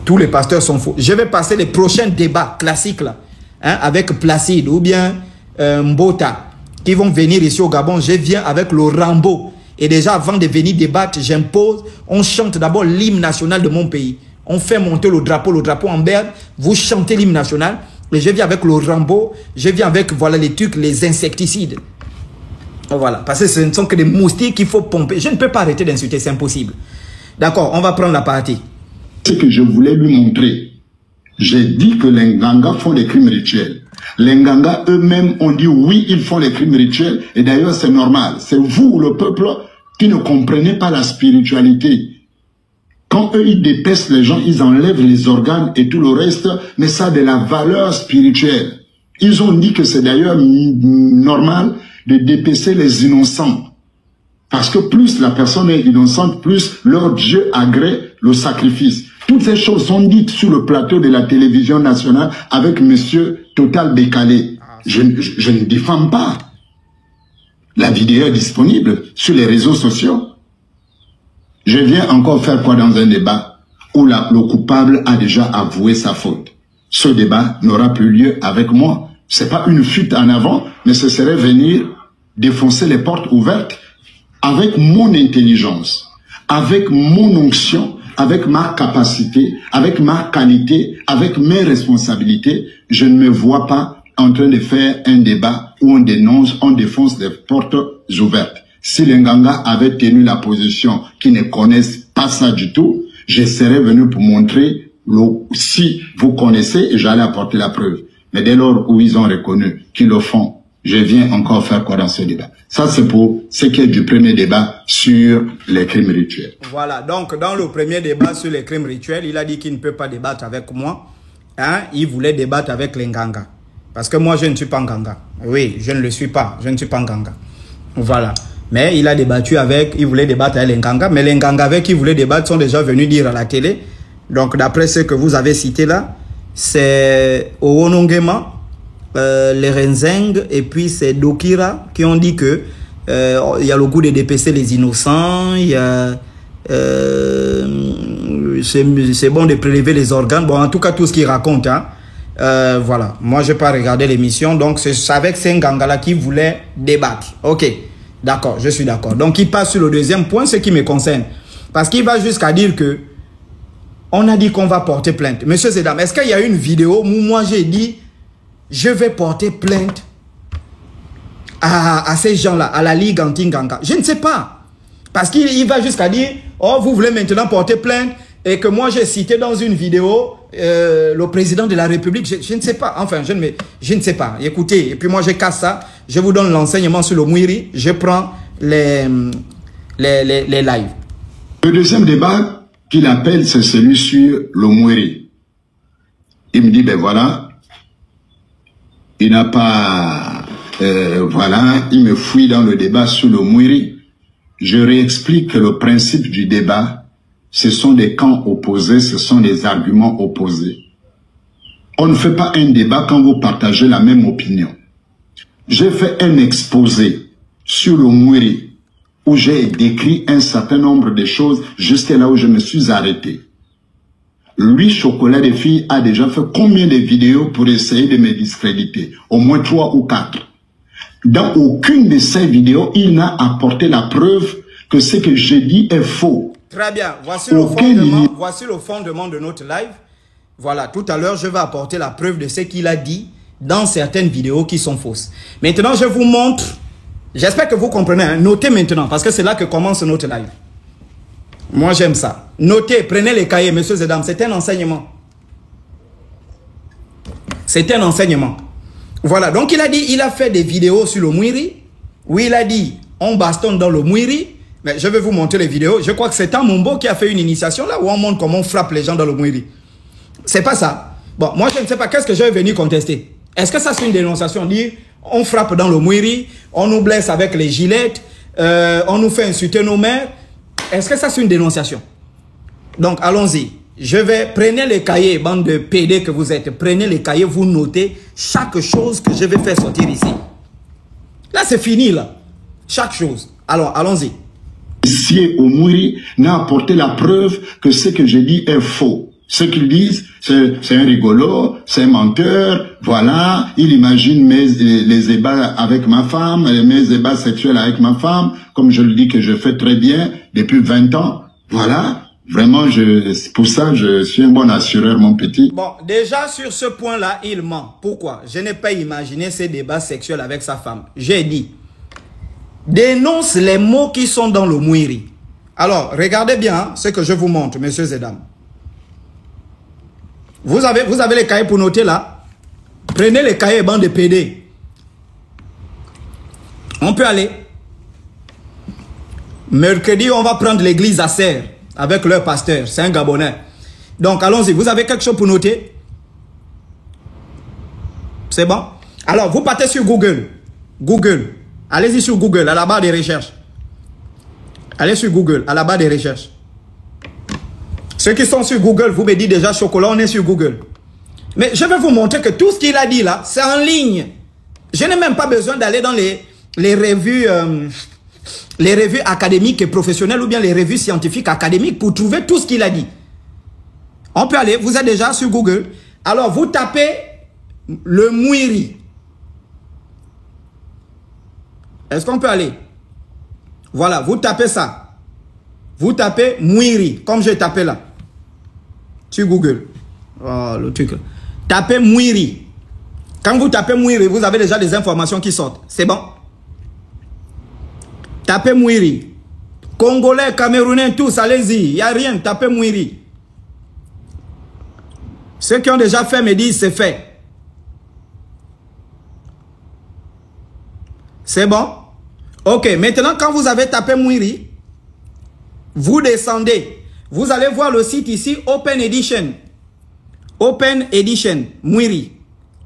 Tous les pasteurs sont faux. Je vais passer les prochains débats classiques là, hein, avec Placide ou bien Mbota, qui vont venir ici au Gabon. Je viens avec le Rambo. Et déjà, avant de venir débattre, j'impose, on chante d'abord l'hymne national de mon pays. On fait monter le drapeau en berne. Vous chantez l'hymne national. Et je viens avec le Rambo. Je viens avec, voilà, les trucs, les insecticides. Voilà. Parce que ce ne sont que des moustiques qu'il faut pomper. Je ne peux pas arrêter d'insulter, c'est impossible. D'accord, on va prendre la partie.
Ce que je voulais lui montrer, j'ai dit que les Nganga font des crimes rituels. Les Nganga eux-mêmes ont dit oui, ils font des crimes rituels. Et d'ailleurs, c'est normal. C'est vous, le peuple, qui ne comprenez pas la spiritualité. Quand eux, ils dépècent les gens, ils enlèvent les organes et tout le reste, mais ça a de la valeur spirituelle. Ils ont dit que c'est d'ailleurs normal de dépêcher les innocents. Parce que plus la personne est innocente, plus leur Dieu agrée le sacrifice. Toutes ces choses sont dites sur le plateau de la télévision nationale avec monsieur Total Bécalé. Je ne diffame pas. La vidéo est disponible sur les réseaux sociaux. Je viens encore faire quoi dans un débat où le coupable a déjà avoué sa faute. Ce débat n'aura plus lieu avec moi. C'est pas une fuite en avant, mais ce serait venir défoncer les portes ouvertes avec mon intelligence, avec mon onction, avec ma capacité, avec ma qualité, avec mes responsabilités. Je ne me vois pas en train de faire un débat où on dénonce, on défonce les portes ouvertes. Si les Nganga avaient tenu la position qui ne connaissent pas ça du tout, je serais venu pour montrer si vous connaissez et j'allais apporter la preuve. Mais dès lors où ils ont reconnu qu'ils le font, je viens encore faire quoi dans ce débat? Ça, c'est pour ce qui est du premier débat sur les crimes rituels.
Voilà, donc dans le premier débat sur les crimes rituels, il a dit qu'il ne peut pas débattre avec moi. Hein? Il voulait débattre avec les Nganga. Parce que moi, je ne suis pas Nganga. Oui, je ne le suis pas. Je ne suis pas Nganga. Voilà. Mais il a débattu avec, il voulait débattre avec les Nganga. Mais les Nganga avec qui il voulait débattre sont déjà venus dire à la télé. Donc, d'après ce que vous avez cité là, c'est Owonongema, les Renzeng et puis c'est Dokira qui ont dit que il y a le goût de dépêcher les innocents, il y a c'est bon de prélever les organes. Bon, en tout cas, tout ce qu'ils racontent, hein. Voilà, moi je n'ai pas regardé l'émission, donc c'est avec ces Nganga qui voulaient débattre. Ok, d'accord, je suis d'accord. Donc il passe sur le deuxième point, ce qui me concerne, parce qu'il va jusqu'à dire que on a dit qu'on va porter plainte. Monsieur Zedam, est-ce qu'il y a une vidéo où moi j'ai dit je vais porter plainte à ces gens-là, à la Ligue anti-Nganga? Je ne sais pas. Parce qu'il va jusqu'à dire, oh, vous voulez maintenant porter plainte et que moi j'ai cité dans une vidéo le président de la République, je ne sais pas. Enfin, je ne sais pas. Écoutez, et puis moi, je casse ça. Je vous donne l'enseignement sur le Mouiri. Je prends les lives.
Le deuxième débat qu'il appelle, c'est celui sur le Mouiri. Il me dit, ben voilà, il n'a pas... voilà, il me fouille dans le débat sur le Mouiri. Je réexplique que le principe du débat, ce sont des camps opposés, ce sont des arguments opposés. On ne fait pas un débat quand vous partagez la même opinion. J'ai fait un exposé sur le Mouiri où j'ai décrit un certain nombre de choses jusqu'à là où je me suis arrêté. Lui, Chocolat des filles, a déjà fait combien de vidéos pour essayer de me discréditer? Au moins 3 ou 4. Dans aucune de ces vidéos, il n'a apporté la preuve que ce que j'ai dit est faux.
Très bien. Voici le fondement de notre live. Voilà, tout à l'heure, je vais apporter la preuve de ce qu'il a dit dans certaines vidéos qui sont fausses. Maintenant, je vous montre. J'espère que vous comprenez. Hein. Notez maintenant, parce que c'est là que commence notre live. Moi, j'aime ça. Notez, prenez les cahiers, messieurs et dames. C'est un enseignement. C'est un enseignement. Voilà, donc il a dit, il a fait des vidéos sur le Mouiri, où il a dit, on bastonne dans le Mouiri. Mais je vais vous montrer les vidéos. Je crois que c'est un Mombo qui a fait une initiation là où on montre comment on frappe les gens dans le Mouiri. C'est pas ça. Bon, moi je ne sais pas qu'est-ce que je vais venir contester. Est-ce que ça c'est une dénonciation? Dire on frappe dans le Mouiri, on nous blesse avec les gilettes, on nous fait insulter nos mères. Est-ce que ça c'est une dénonciation? Donc allons-y. Prenez les cahiers, bande de PD que vous êtes. Prenez les cahiers, vous notez chaque chose que je vais faire sortir ici. Là c'est fini là. Chaque chose. Alors allons-y.
Ici, au Mouiri, n'a apporté la preuve que ce que j'ai dit est faux. Ce qu'ils disent, c'est un rigolo, c'est un menteur, voilà, il imagine les ébats avec ma femme, mes ébats sexuels avec ma femme, comme je le dis que je fais très bien depuis 20 ans, voilà. Vraiment, pour ça, je suis un bon assureur, mon petit.
Bon, déjà, sur ce point-là, il ment. Pourquoi? Je n'ai pas imaginé ces débats sexuels avec sa femme. J'ai dit, dénonce les mots qui sont dans le Mouiri. Alors, regardez bien ce que je vous montre, messieurs et dames. Vous avez les cahiers pour noter là. Prenez les cahiers, bande de PD. On peut aller. Mercredi, on va prendre l'église à Serre avec leur pasteur. C'est un Gabonais. Donc, allons-y. Vous avez quelque chose pour noter? C'est bon? Alors, vous partez sur Google. Google. Allez-y sur Google, à la barre des recherches. Allez sur Google, à la barre des recherches. Ceux qui sont sur Google, vous me dites déjà Chocolat, on est sur Google. Mais je vais vous montrer que tout ce qu'il a dit là, c'est en ligne. Je n'ai même pas besoin d'aller dans les revues académiques et professionnelles ou bien les revues scientifiques académiques pour trouver tout ce qu'il a dit. On peut aller, vous êtes déjà sur Google. Alors, vous tapez le Mouiri. Est-ce qu'on peut aller? Voilà, vous tapez ça. Vous tapez Mouiri, comme j'ai tapé là. Sur Google. Oh, le truc là. Tapez Mouiri. Quand vous tapez Mouiri, vous avez déjà des informations qui sortent. C'est bon? Tapez Mouiri. Congolais, Camerounais, tous, allez-y. Il n'y a rien, tapez Mouiri. Ceux qui ont déjà fait me disent c'est fait. C'est bon? Ok, maintenant quand vous avez tapé Mouiri, vous descendez. Vous allez voir le site ici, Open Edition. Open Edition, Mouiri.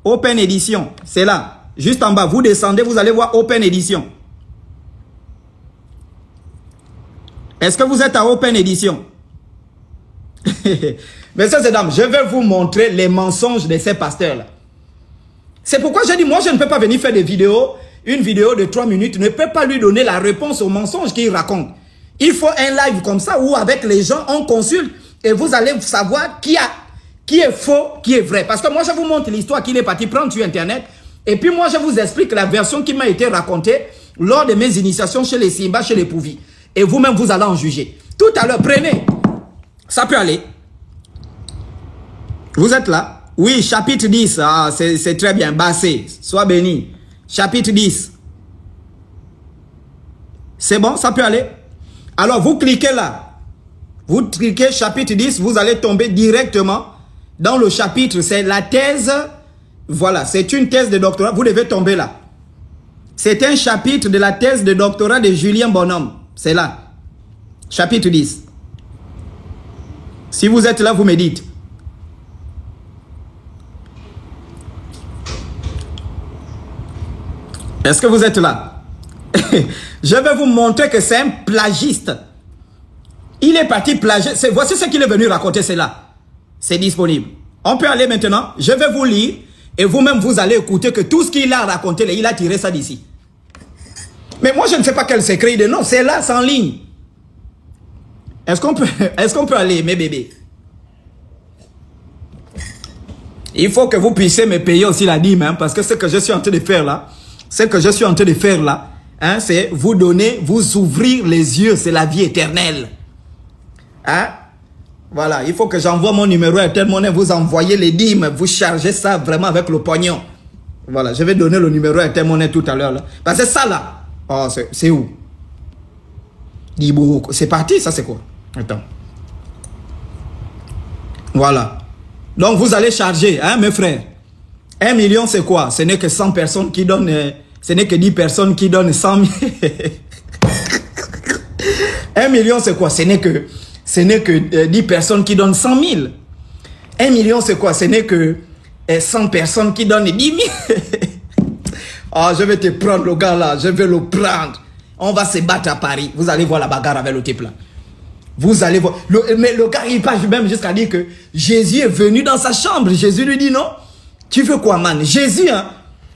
Open Edition, c'est là. Juste en bas, vous descendez, vous allez voir Open Edition. Est-ce que vous êtes à Open Edition? Messieurs et dames, je vais vous montrer les mensonges de ces pasteurs-là. C'est pourquoi j'ai dit, moi je ne peux pas venir faire des vidéos. Une vidéo de 3 minutes ne peut pas lui donner la réponse aux mensonges qu'il raconte. Il faut un live comme ça où avec les gens on consulte et vous allez savoir qui est faux, qui est vrai. Parce que moi je vous montre l'histoire qu'il est parti prendre sur internet et puis moi je vous explique la version qui m'a été racontée lors de mes initiations chez les Simba, chez les Pouvis. Et vous-même vous allez en juger. Tout à l'heure, prenez. Ça peut aller. Vous êtes là? Oui, chapitre 10. Ah, c'est très bien. Bassé. Sois béni. Chapitre 10. C'est bon, ça peut aller. Alors, vous cliquez là. Vous cliquez chapitre 10, vous allez tomber directement Dans le chapitre, c'est la thèse. Voilà, c'est une thèse de doctorat. Vous devez tomber là. C'est un chapitre de la thèse de doctorat de Julien Bonhomme. C'est là. Chapitre 10. Si vous êtes là, vous me dites. Est-ce que vous êtes là? Je vais vous montrer que c'est un plagiste. Il est parti plagier. Voici ce qu'il est venu raconter, c'est là. C'est disponible. On peut aller maintenant. Je vais vous lire. Et vous-même, vous allez écouter que tout ce qu'il a raconté, il a tiré ça d'ici. Mais moi, je ne sais pas quel secret il est. Non, c'est là, c'est en ligne. Est-ce qu'on peut aller, mes bébés? Il faut que vous puissiez me payer aussi la dîme, hein, parce que ce que je suis en train de faire là, hein, c'est vous donner, vous ouvrir les yeux, c'est la vie éternelle. Hein? Voilà, il faut que j'envoie mon numéro Airtel Money, vous envoyez les dîmes, vous chargez ça vraiment avec le pognon. Voilà, je vais donner le numéro Airtel Money tout à l'heure. Parce que c'est ça là. Oh, c'est où? C'est parti, ça c'est quoi? Attends. Voilà. Donc vous allez charger, hein, mes frères. 1 million c'est quoi? Ce n'est que 100 personnes qui donnent, ce n'est que 10 personnes qui donnent 100 000. 1 million c'est quoi? Ce n'est que 10 personnes qui donnent 100 000. 1 million c'est quoi? Ce n'est que 100 personnes qui donnent 10 000. Ah, je vais te prendre le gars là, je vais le prendre. On va se battre à Paris. Vous allez voir la bagarre avec le type là. Vous allez voir. Mais le gars, il passe même jusqu'à dire que Jésus est venu dans sa chambre. Jésus lui dit non. Tu veux quoi, man? Jésus, hein?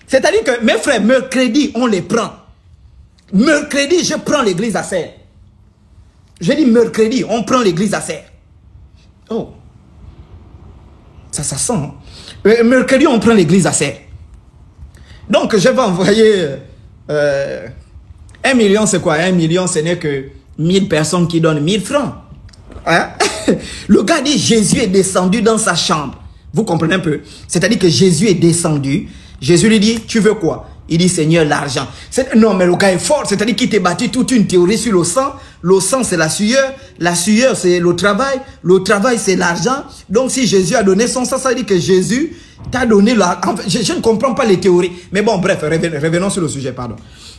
C'est-à-dire que mes frères, mercredi, on les prend. Mercredi, je prends l'église à serre. Je dis mercredi, on prend l'église à serre. Oh. Ça sent. Hein? Mercredi, on prend l'église à serre. Donc, je vais envoyer 1 million, c'est quoi? 1 million, ce n'est que 1000 personnes qui donnent 1000 francs. Hein? Le gars dit Jésus est descendu dans sa chambre. Vous comprenez un peu? C'est-à-dire que Jésus est descendu. Jésus lui dit, tu veux quoi? Il dit, Seigneur, l'argent. Non, mais le gars est fort. C'est-à-dire qu'il t'a bâti toute une théorie sur le sang. Le sang, c'est la sueur. La sueur, c'est le travail. Le travail, c'est l'argent. Donc, si Jésus a donné son sang, ça veut dire que Jésus t'a donné l'argent. Je ne comprends pas les théories. Mais bon, bref, revenons sur le sujet, pardon.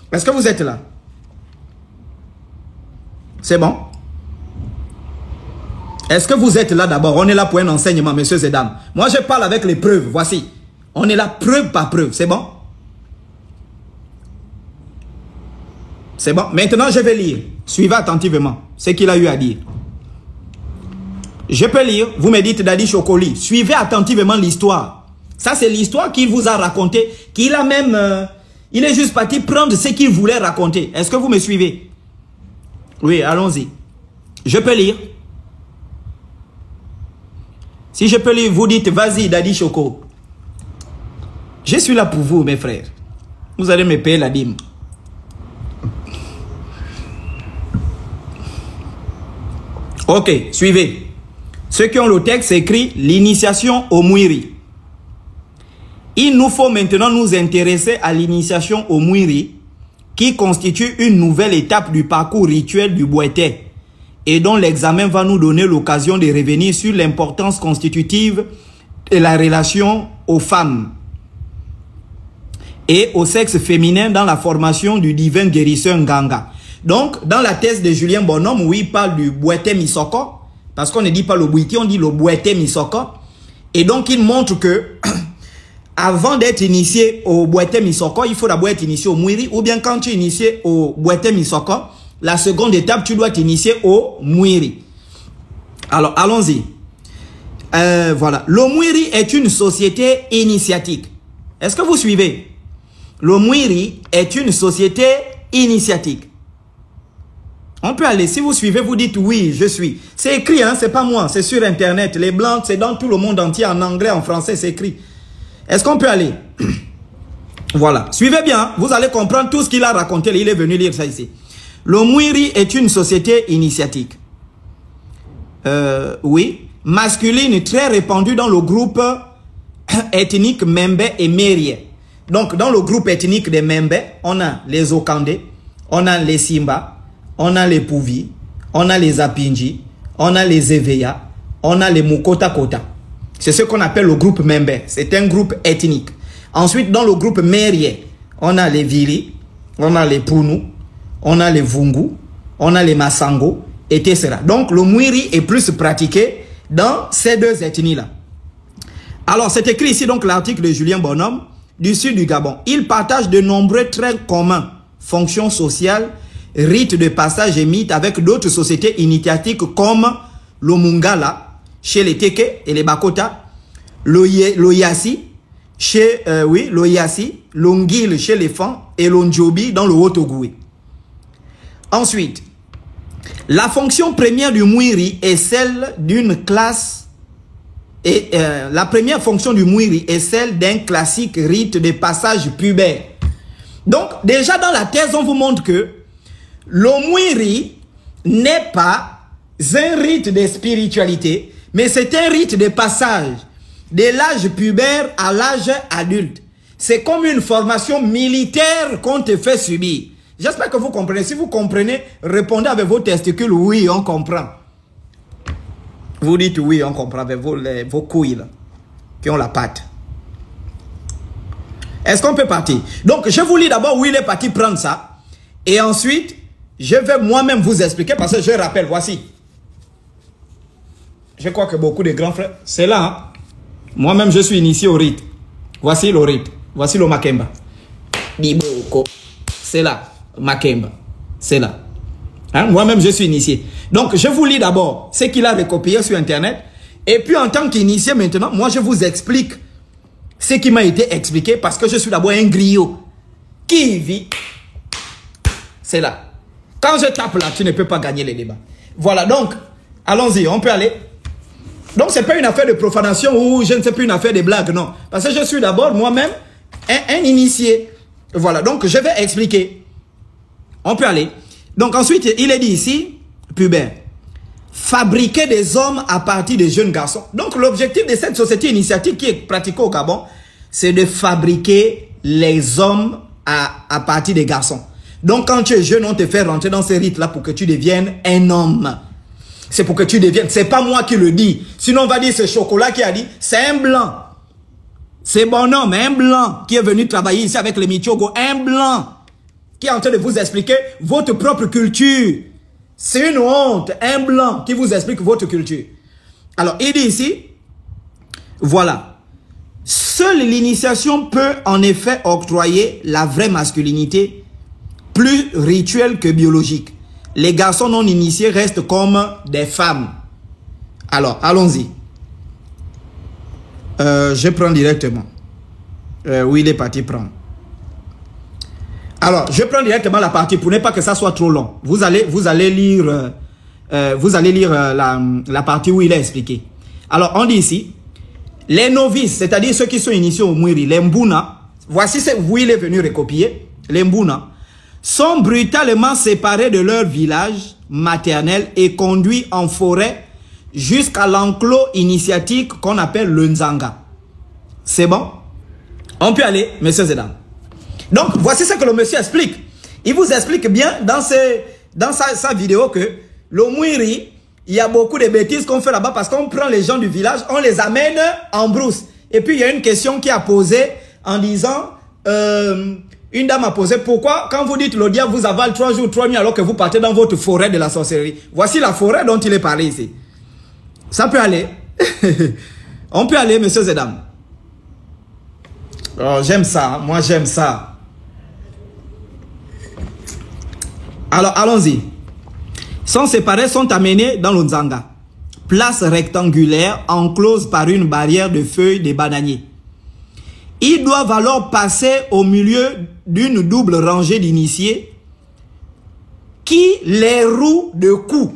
Est-ce que vous êtes là? C'est bon? Est-ce que vous êtes là d'abord? On est là pour un enseignement, messieurs et dames. Moi, je parle avec les preuves. Voici. On est là preuve par preuve. C'est bon? C'est bon? Maintenant, je vais lire. Suivez attentivement ce qu'il a eu à dire. Je peux lire. Vous me dites Daddy Chocoli. Suivez attentivement l'histoire. Ça, c'est l'histoire qu'il vous a raconté. Qu'il a même... il est juste parti prendre ce qu'il voulait raconter. Est-ce que vous me suivez? Oui, allons-y. Je peux lire. Si je peux lire, vous dites, vas-y, Daddy Choco. Je suis là pour vous, mes frères. Vous allez me payer la dîme. Ok, suivez. Ceux qui ont le texte écrit, l'initiation au Mouiri. Il nous faut maintenant nous intéresser à l'initiation au Mouiri, qui constitue une nouvelle étape du parcours rituel du Bouété, et dont l'examen va nous donner l'occasion de revenir sur l'importance constitutive de la relation aux femmes et au sexe féminin dans la formation du divin guérisseur Nganga. Donc, dans la thèse de Julien Bonhomme, où il parle du Bouété Misoko, parce qu'on ne dit pas le Bouiti, on dit le Bouété Misoko, et donc il montre que avant d'être initié au Bouété Misoko, il faut d'abord être initié au Mouiri, ou bien quand tu es initié au Bouété Misoko, la seconde étape, tu dois t'initier au Mouiri. Alors, allons-y. Voilà. Le Mouiri est une société initiatique. Est-ce que vous suivez? Le Mouiri est une société initiatique. On peut aller. Si vous suivez, vous dites oui, je suis. C'est écrit, hein, c'est pas moi. C'est sur Internet. Les blancs, c'est dans tout le monde entier. En anglais, en français, c'est écrit. Est-ce qu'on peut aller? Voilà. Suivez bien. Vous allez comprendre tout ce qu'il a raconté. Il est venu lire ça ici. Le Mouiri est une société initiatique. Oui. Masculine, très répandue dans le groupe ethnique Membe et Mérie. Donc, dans le groupe ethnique des Membe, on a les Okande, on a les Simba, on a les Pouvi, on a les Apinji, on a les Eveya, on a les Mukota Kota. C'est ce qu'on appelle le groupe Membe. C'est un groupe ethnique. Ensuite, dans le groupe Mérien, on a les Vili, on a les Punu, on a les Vungu, on a les Masango, etc. Donc, le Mwiri est plus pratiqué dans ces deux ethnies-là. Alors, c'est écrit ici, donc, l'article de Julien Bonhomme, du sud du Gabon. Il partage de nombreux traits communs, fonctions sociales, rites de passage et mythes avec d'autres sociétés initiatiques comme le Mungala, chez les Teke et les Bakota, l'Oyasi, chez, l'Oyasi, l'Ongil chez les Fans et l'Ondjobi dans le Haut-Ogoué. Ensuite, la fonction première du Mwiri est celle d'une classe et la première fonction du Mwiri est celle d'un classique rite de passage pubère. Donc, déjà dans la thèse, on vous montre que le Mwiri n'est pas un rite de spiritualité, mais c'est un rite de passage de l'âge pubère à l'âge adulte. C'est comme une formation militaire qu'on te fait subir. J'espère que vous comprenez. Si vous comprenez, répondez avec vos testicules, oui, on comprend. Vous dites oui, on comprend avec vos couilles là, qui ont la patte. Est-ce qu'on peut partir? Donc, je vous lis d'abord où il est parti prendre ça. Et ensuite, je vais moi-même vous expliquer parce que je rappelle, voici. Je crois que beaucoup de grands frères, c'est là. Hein? Moi-même, je suis initié au rite. Voici le rite. Voici le Makemba. Diboko. C'est là. Makemba. C'est là. Hein? Moi-même, je suis initié. Donc, je vous lis d'abord ce qu'il a recopié sur Internet. Et puis, en tant qu'initié maintenant, moi, je vous explique ce qui m'a été expliqué parce que je suis d'abord un griot qui vit. C'est là. Quand je tape là, tu ne peux pas gagner les débats. Voilà, donc, allons-y, on peut aller. Donc, ce n'est pas une affaire de profanation ou je ne sais plus une affaire de blague, non. Parce que je suis d'abord moi-même un initié. Voilà, donc je vais expliquer. On peut aller. Donc, ensuite, il est dit ici, pubère, fabriquer des hommes à partir des jeunes garçons. Donc, l'objectif de cette société initiatique qui est pratiquée au Gabon, c'est de fabriquer les hommes à partir des garçons. Donc, quand tu es jeune, on te fait rentrer dans ces rites-là pour que tu deviennes un homme. C'est pour que tu deviennes. C'est pas moi qui le dis. Sinon, on va dire c'est Chocolat qui a dit. C'est un blanc. C'est bonhomme, un blanc qui est venu travailler ici avec les Michogo. Un blanc qui est en train de vous expliquer votre propre culture. C'est une honte. Un blanc qui vous explique votre culture. Alors, il dit ici, voilà. Seule l'initiation peut en effet octroyer la vraie masculinité, plus rituelle que biologique. Les garçons non initiés restent comme des femmes. Alors, allons-y. Je prends directement. Oui, il est parti prendre. Alors, je prends directement la partie pour ne pas que ça soit trop long. Vous allez lire, la partie où il est expliqué. Alors, on dit ici, les novices, c'est-à-dire ceux qui sont initiés au Mwiri, les Mbuna, voici où il est venu recopier, les Mbuna, sont brutalement séparés de leur village maternel et conduits en forêt jusqu'à l'enclos initiatique qu'on appelle le Nzanga. C'est bon? On peut aller, messieurs et dames. Donc, voici ce que le monsieur explique. Il vous explique bien dans sa vidéo que le Mwiri, il y a beaucoup de bêtises qu'on fait là-bas parce qu'on prend les gens du village, on les amène en brousse. Et puis, il y a une question qui a posé en disant... une dame a posé, pourquoi quand vous dites le diable vous avale 3 jours, 3 nuits alors que vous partez dans votre forêt de la sorcellerie? Voici la forêt dont il est parlé ici. Ça peut aller. On peut aller, messieurs et dames. Oh, j'aime ça, moi j'aime ça. Alors, allons-y. Sont séparés, sont amenés dans le Nzanga. Place rectangulaire enclose par une barrière de feuilles de bananiers. Ils doivent alors passer au milieu d'une double rangée d'initiés qui les rouent de coups.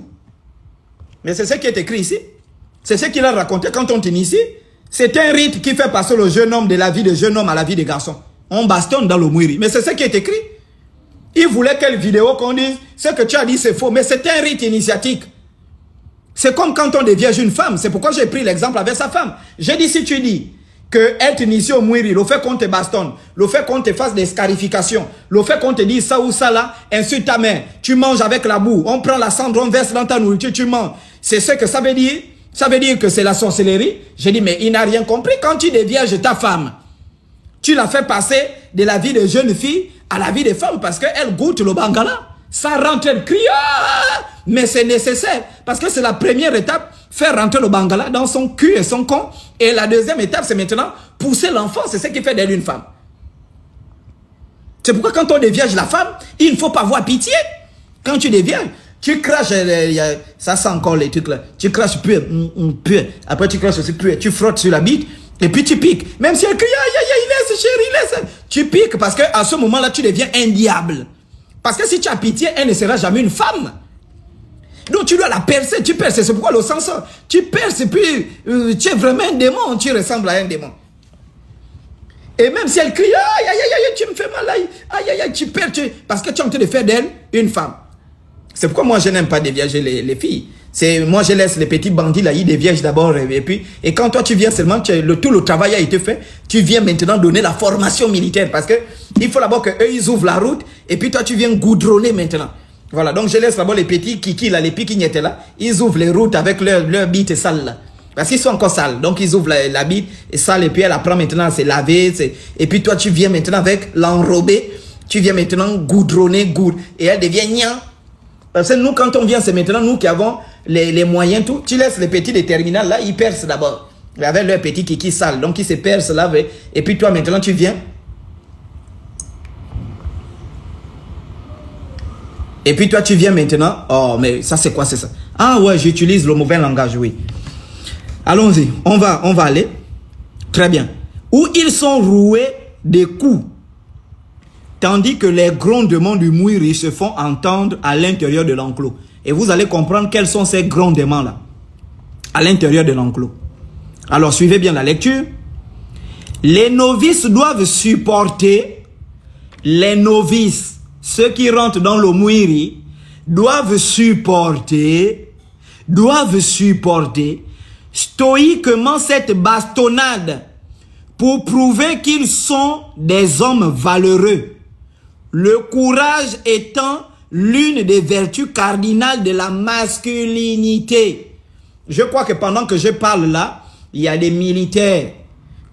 Mais c'est ce qui est écrit ici. C'est ce qu'il a raconté quand on t'initie. C'est un rite qui fait passer le jeune homme de la vie de jeune homme à la vie de garçon. On bastonne dans le Mwiri. Mais c'est ce qui est écrit. Il voulait quelle vidéo qu'on dise ce que tu as dit c'est faux. Mais c'est un rite initiatique. C'est comme quand on devient une femme. C'est pourquoi j'ai pris l'exemple avec sa femme. J'ai dit si tu dis que être initié au Mwiri, le fait qu'on te bastonne, le fait qu'on te fasse des scarifications, le fait qu'on te dise ça ou ça là, insulte ta mère, tu manges avec la boue, on prend la cendre, on verse dans ta nourriture, tu manges. C'est ce que ça veut dire Ça veut dire que c'est la sorcellerie. J'ai dit, mais il n'a rien compris. Quand tu dévierges ta femme, tu la fais passer de la vie de jeune fille à la vie de femme parce qu'elle goûte le bangala. Ça rentre, elle crie. Mais c'est nécessaire parce que c'est la première étape, faire rentrer le bangala dans son cul et son con. Et la deuxième étape, c'est maintenant pousser l'enfant. C'est ce qui fait d'elle une femme. C'est pourquoi quand on dévierge la femme, il ne faut pas avoir pitié. Quand tu dévierges, tu craches, ça sent encore les trucs là. Tu craches pur. Après tu craches aussi pur. Tu frottes sur la bite et puis tu piques. Même si elle crie, il laisse chérie, laisse. Tu piques parce qu'à ce moment-là, tu deviens un diable. Parce que si tu as pitié, elle ne sera jamais une femme. Donc tu dois la percer, tu perces. C'est pourquoi le sang sort. Tu perces et puis tu es vraiment un démon. Tu ressembles à un démon. Et même si elle crie, tu me fais mal, tu perds, parce que tu es en train de faire d'elle une femme. C'est pourquoi moi je n'aime pas dévierger les filles. Moi je laisse les petits bandits là, ils déviergent d'abord et quand toi tu viens seulement, tout le travail a été fait, tu viens maintenant donner la formation militaire parce que il faut d'abord qu'eux ils ouvrent la route et puis toi tu viens goudronner maintenant. Voilà, donc je laisse d'abord les petits kiki là, les piquignettes là, ils ouvrent les routes avec leur bite sale là. Parce qu'ils sont encore sales. Donc, ils ouvrent la bite et sale. Et puis, elle apprend maintenant à se laver. Et puis, toi, tu viens maintenant avec l'enrobé. Tu viens maintenant goudronner, et elle devient nian. Parce que nous, quand on vient, c'est maintenant nous qui avons les moyens, tout. Tu laisses les petits des terminales, là, ils percent d'abord. Avec leurs petits kiki sales. Donc, ils se percent là. Et puis, toi, maintenant, tu viens. Et puis, toi, tu viens maintenant. Oh, mais ça, c'est quoi, c'est ça? Ah, ouais, j'utilise le mauvais langage, oui. Allons-y, on va aller. Très bien. Où ils sont roués des coups, tandis que les grondements du Mouiri se font entendre à l'intérieur de l'enclos. Et vous allez comprendre quels sont ces grondements-là, à l'intérieur de l'enclos. Alors, suivez bien la lecture. Les novices doivent supporter, les novices, ceux qui rentrent dans le Mouiri, doivent supporter stoïquement cette bastonnade pour prouver qu'ils sont des hommes valeureux. Le courage étant l'une des vertus cardinales de la masculinité. Je crois que pendant que je parle là, il y a des militaires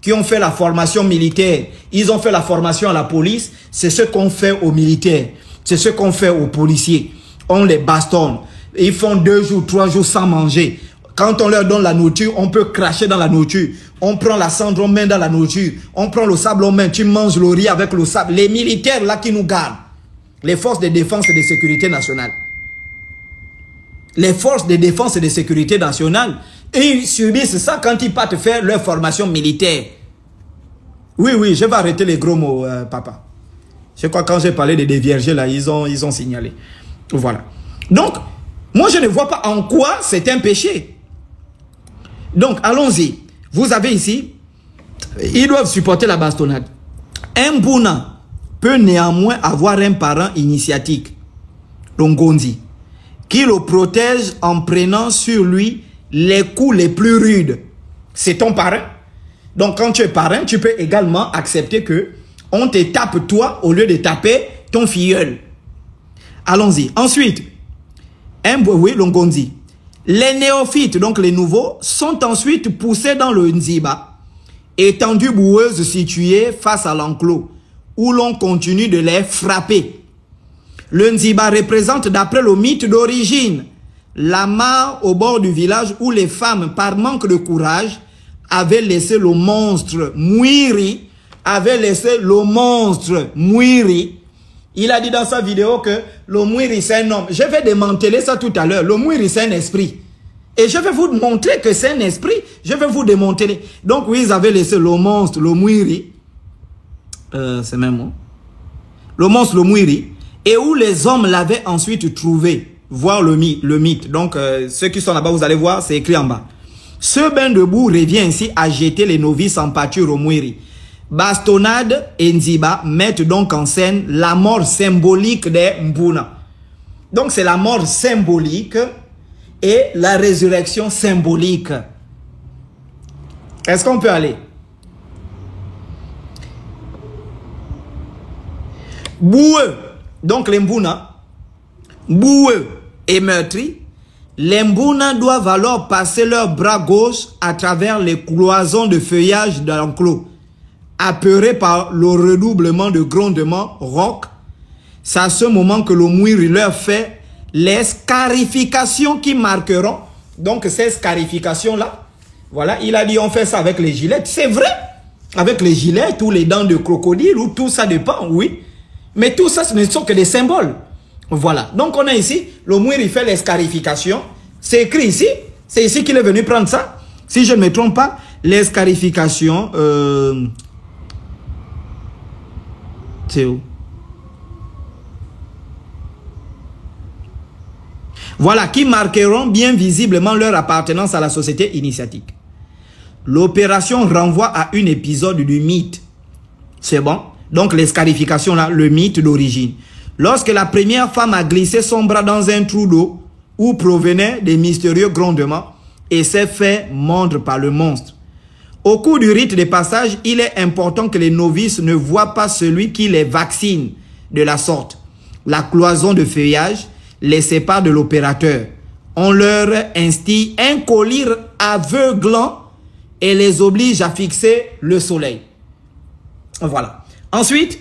qui ont fait la formation militaire. Ils ont fait la formation à la police. C'est ce qu'on fait aux militaires. C'est ce qu'on fait aux policiers. On les bastonne. Ils font 2 jours, 3 jours sans manger. Quand on leur donne la nourriture, on peut cracher dans la nourriture. On prend la cendre, on met dans la nourriture. On prend le sable, on met. Tu manges le riz avec le sable. Les militaires là qui nous gardent. Les forces de défense et de sécurité nationale. Les forces de défense et de sécurité nationale. Ils subissent ça quand ils partent faire leur formation militaire. Oui, je vais arrêter les gros mots, papa. Je crois que quand j'ai parlé des déviergés là, ils ont signalé. Voilà. Donc, moi je ne vois pas en quoi c'est un péché. Donc, allons-y. Vous avez ici, ils doivent supporter la bastonnade. Un Bouna peut néanmoins avoir un parent initiatique, Longondi, qui le protège en prenant sur lui les coups les plus rudes. C'est ton parrain. Donc, quand tu es parrain, tu peux également accepter que on te tape toi au lieu de taper ton filleul. Allons-y. Ensuite, Longondi. Les néophytes, donc les nouveaux, sont ensuite poussés dans le Nziba, étendue boueuse située face à l'enclos, où l'on continue de les frapper. Le Nziba représente, d'après le mythe d'origine, la mare au bord du village où les femmes, par manque de courage, avaient laissé le monstre Mouiri, Il a dit dans sa vidéo que le Mouiri c'est un homme. Je vais démanteler ça tout à l'heure. Le Mouiri c'est un esprit. Et je vais vous montrer que c'est un esprit. Je vais vous démanteler. Donc oui, ils avaient laissé le monstre, le Mouiri. C'est même moi. Le monstre, le Mouiri. Et où les hommes l'avaient ensuite trouvé. Voir le mythe. Donc ceux qui sont là-bas, vous allez voir, c'est écrit en bas. Ce bain de boue revient ainsi à jeter les novices en pâture au Mouiri. Bastonnade et Nziba mettent donc en scène la mort symbolique des Mbuna. Donc c'est la mort symbolique et la résurrection symbolique. Est-ce qu'on peut aller? Boueux, donc les Mbuna, boueux et meurtri, Les Mbuna doivent alors passer leur bras gauche à travers les cloisons de feuillage de l'enclos. Apeurés par le redoublement de grondements rocs, c'est à ce moment que le Mouiri leur fait les scarifications qui marqueront. Donc ces scarifications-là, voilà, il a dit on fait ça avec les gilets. C'est vrai, avec les gilets, tous les dents de crocodile, ou tout ça dépend, oui. Mais tout ça, ce ne sont que des symboles. Voilà. Donc on a ici, le Mouiri fait les scarifications. C'est écrit ici. C'est ici qu'il est venu prendre ça. Si je ne me trompe pas, les scarifications... c'est où? Voilà, qui marqueront bien visiblement leur appartenance à la société initiatique. L'opération renvoie à un épisode du mythe. C'est bon? Donc les scarifications là, le mythe d'origine. Lorsque la première femme a glissé son bras dans un trou d'eau où provenaient des mystérieux grondements et s'est fait mordre par le monstre. Au cours du rite de passage, il est important que les novices ne voient pas celui qui les vaccine de la sorte. La cloison de feuillage les sépare de l'opérateur. On leur instille un collier aveuglant et les oblige à fixer le soleil. Voilà. Ensuite,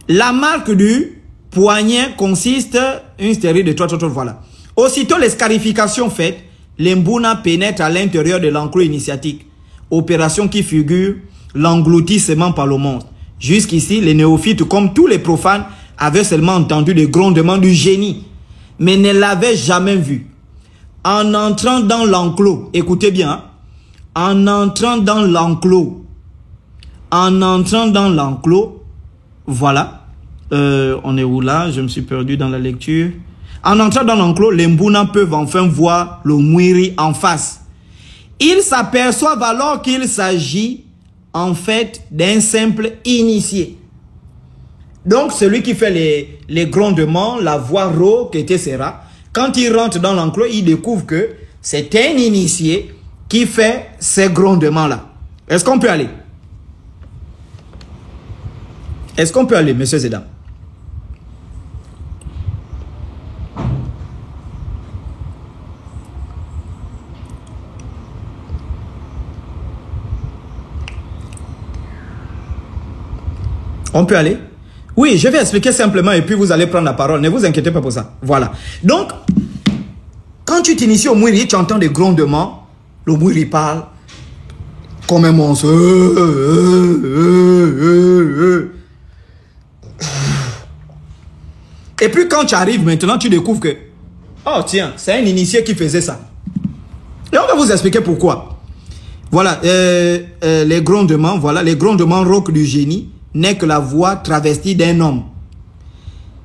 la marque du poignet consiste en une série de trois, voilà. Aussitôt les scarifications faites, les Mbuna pénètrent à l'intérieur de l'enclos initiatique. Opération qui figure l'engloutissement par le monstre. Jusqu'ici, les néophytes, comme tous les profanes, avaient seulement entendu des grondements du génie, mais ne l'avaient jamais vu. En entrant dans l'enclos, écoutez bien, hein, en entrant dans l'enclos, voilà, on est où là? Je me suis perdu dans la lecture. En entrant dans l'enclos, les Mbuna peuvent enfin voir le Mouiri en face. Ils s'aperçoivent alors qu'il s'agit en fait d'un simple initié. Donc celui qui fait les grondements, la voix rauque, etc. Quand il rentre dans l'enclos, il découvre que c'est un initié qui fait ces grondements-là. Est-ce qu'on peut aller? Est-ce qu'on peut aller, messieurs et dames? On peut aller? Oui, je vais expliquer simplement et puis vous allez prendre la parole. Ne vous inquiétez pas pour ça. Voilà. Donc, quand tu t'inities au Mouiri, tu entends des grondements. Le Mouiri parle comme un monstre. Et puis quand tu arrives maintenant, tu découvres que, oh tiens, c'est un initié qui faisait ça. Et on va vous expliquer pourquoi. Voilà, les grondements, voilà, les grondements rauques du génie n'est que la voix travestie d'un homme.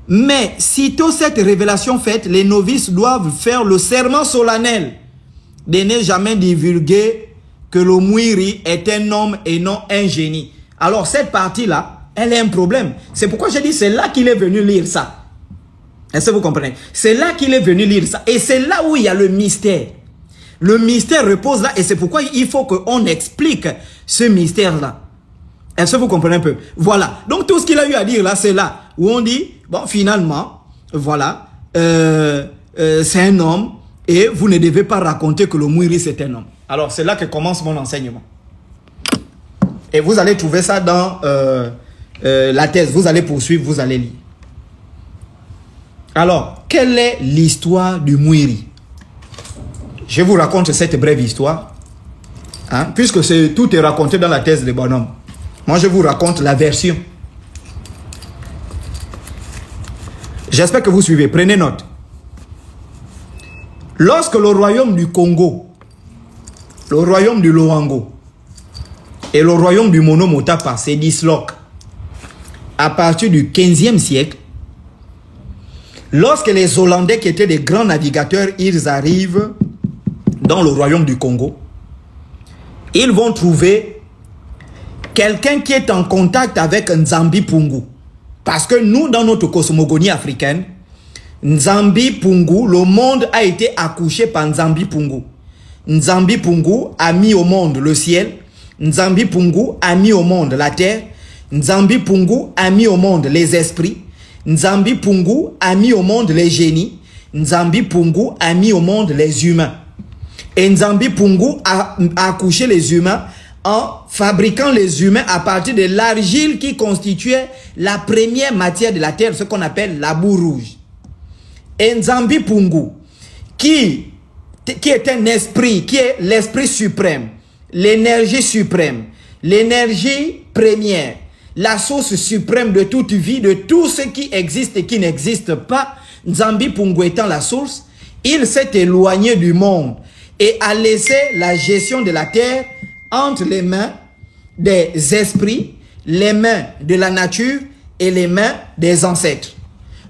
Mais sitôt cette révélation faite, les novices doivent faire le serment solennel de ne jamais divulguer que le Mouiri est un homme et non un génie. Alors cette partie-là, elle est un problème. C'est pourquoi j'ai dit c'est là qu'il est venu lire ça. Est-ce que vous comprenez? C'est là qu'il est venu lire ça. Et c'est là où il y a le mystère. Le mystère repose là et c'est pourquoi il faut qu'on explique ce mystère-là. Est-ce que vous comprenez un peu? Voilà. Donc tout ce qu'il a eu à dire là, c'est là où on dit, bon, finalement, voilà, c'est un homme et vous ne devez pas raconter que le Mouiri c'est un homme. Alors c'est là que commence mon enseignement. Et vous allez trouver ça dans la thèse. Vous allez poursuivre, vous allez lire. Alors, quelle est l'histoire du Mouiri? Je vous raconte cette brève histoire, hein, puisque tout est raconté dans la thèse des bonhommes. Moi, je vous raconte la version. J'espère que vous suivez. Prenez note. Lorsque le royaume du Congo, le royaume du Loango et le royaume du Monomotapa se disloquent à partir du 15e siècle, lorsque les Hollandais, qui étaient des grands navigateurs, ils arrivent dans le royaume du Congo, ils vont trouver quelqu'un qui est en contact avec Nzambi Pungu. Parce que nous, dans notre cosmogonie africaine, Nzambi Pungu, le monde a été accouché par Nzambi Pungu. Nzambi Pungu a mis au monde le ciel. Nzambi Pungu a mis au monde la terre. Nzambi Pungu a mis au monde les esprits. Nzambi Pungu a mis au monde les génies. Nzambi Pungu a mis au monde les humains. Et Nzambi Pungu a accouché les humains en fabriquant les humains à partir de l'argile qui constituait la première matière de la terre, ce qu'on appelle la boue rouge. Et Nzambi Pungu, qui est un esprit, qui est l'esprit suprême, l'énergie suprême, l'énergie première, la source suprême de toute vie, de tout ce qui existe et qui n'existe pas, Nzambi Pungu étant la source, il s'est éloigné du monde et a laissé la gestion de la terre entre les mains des esprits, les mains de la nature et les mains des ancêtres.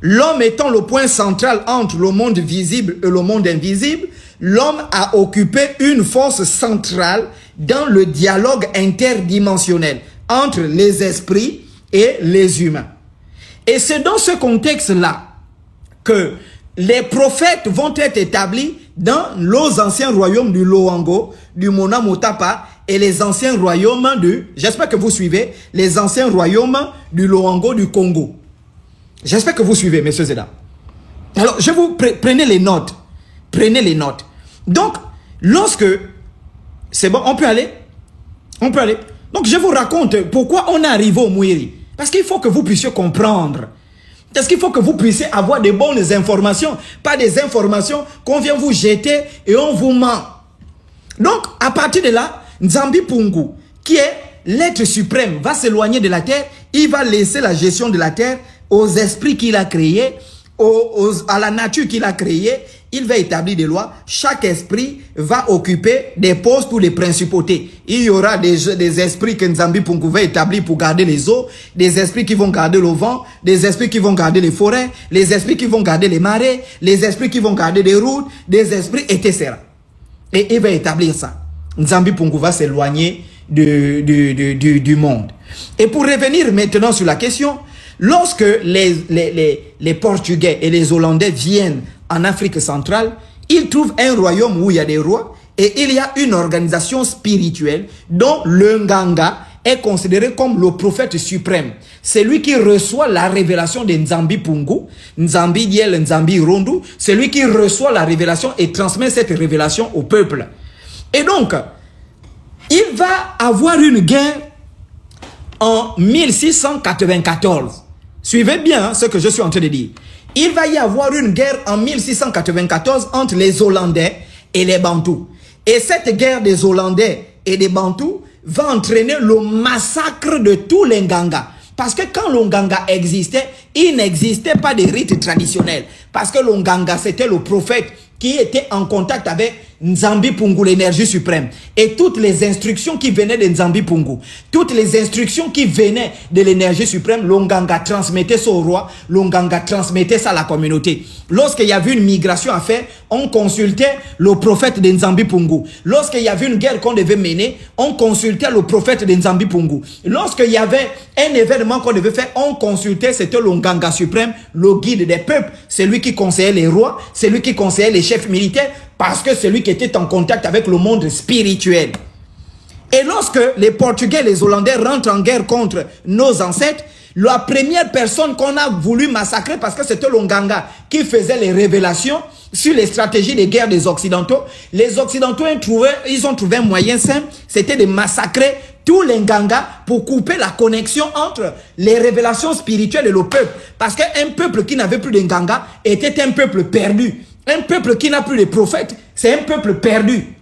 L'homme étant le point central entre le monde visible et le monde invisible, l'homme a occupé une force centrale dans le dialogue interdimensionnel entre les esprits et les humains. Et c'est dans ce contexte-là que les prophètes vont être établis dans les anciens royaumes du Loango, du Mona Motapa et les anciens royaumes j'espère que vous suivez, les anciens royaumes du Loango du Congo. J'espère que vous suivez, messieurs et dames. Alors, je vous prenez les notes. Prenez les notes. Donc, lorsque... C'est bon, on peut aller? On peut aller. Donc, je vous raconte pourquoi on est arrivé au Mouiri. Parce qu'il faut que vous puissiez comprendre. Parce qu'il faut que vous puissiez avoir de bonnes informations. Pas des informations qu'on vient vous jeter et on vous ment. Donc, à partir de là, Nzambi Pungu, qui est l'être suprême, va s'éloigner de la terre. Il va laisser la gestion de la terre aux esprits qu'il a créés, à la nature qu'il a créée. Il va établir des lois. Chaque esprit va occuper des postes ou des principautés. Il y aura des esprits que Nzambi Pungu va établir pour garder les eaux, des esprits qui vont garder le vent, des esprits qui vont garder les forêts, les esprits qui vont garder les marais, les esprits qui vont garder les routes, des esprits, etc. Et il va établir ça. Nzambi Pungu va s'éloigner du monde. Et pour revenir maintenant sur la question, lorsque les Portugais et les Hollandais viennent en Afrique centrale, ils trouvent un royaume où il y a des rois et il y a une organisation spirituelle dont le Nganga est considéré comme le prophète suprême. C'est lui qui reçoit la révélation de Nzambi Pungu, Nzambi Diel, Nzambi Rondu. C'est lui qui reçoit la révélation et transmet cette révélation au peuple. Et donc, il va avoir une guerre en 1694. Suivez bien ce que je suis en train de dire. Il va y avoir une guerre en 1694 entre les Hollandais et les Bantous. Et cette guerre des Hollandais et des Bantous va entraîner le massacre de tous les Nganga. Parce que quand le Nganga existait, il n'existait pas de rites traditionnels. Parce que le Nganga, c'était le prophète qui était en contact avec Nzambi Pungu, l'énergie suprême. Et toutes les instructions qui venaient de Nzambi Pungu, toutes les instructions qui venaient de l'énergie suprême, l'Onganga transmettait ça au roi, l'Onganga transmettait ça à la communauté. Lorsqu'il y avait une migration à faire, on consultait le prophète de Nzambi Pungu. Lorsqu'il y avait une guerre qu'on devait mener, on consultait le prophète de Nzambi Pungu. Lorsqu'il y avait un événement qu'on devait faire, on consultait, c'était l'Onganga suprême, le guide des peuples. C'est lui qui conseillait les rois, c'est lui qui conseillait les chefs militaires, parce que c'est lui qui était en contact avec le monde spirituel. Et lorsque les Portugais et les Hollandais rentrent en guerre contre nos ancêtres, la première personne qu'on a voulu massacrer, parce que c'était l'Onganga qui faisait les révélations sur les stratégies de guerre des Occidentaux, les Occidentaux ils ont trouvé un moyen simple, c'était de massacrer tous les Nganga pour couper la connexion entre les révélations spirituelles et le peuple. Parce qu'un peuple qui n'avait plus de Nganga était un peuple perdu. Un peuple qui n'a plus de prophètes, c'est un peuple perdu.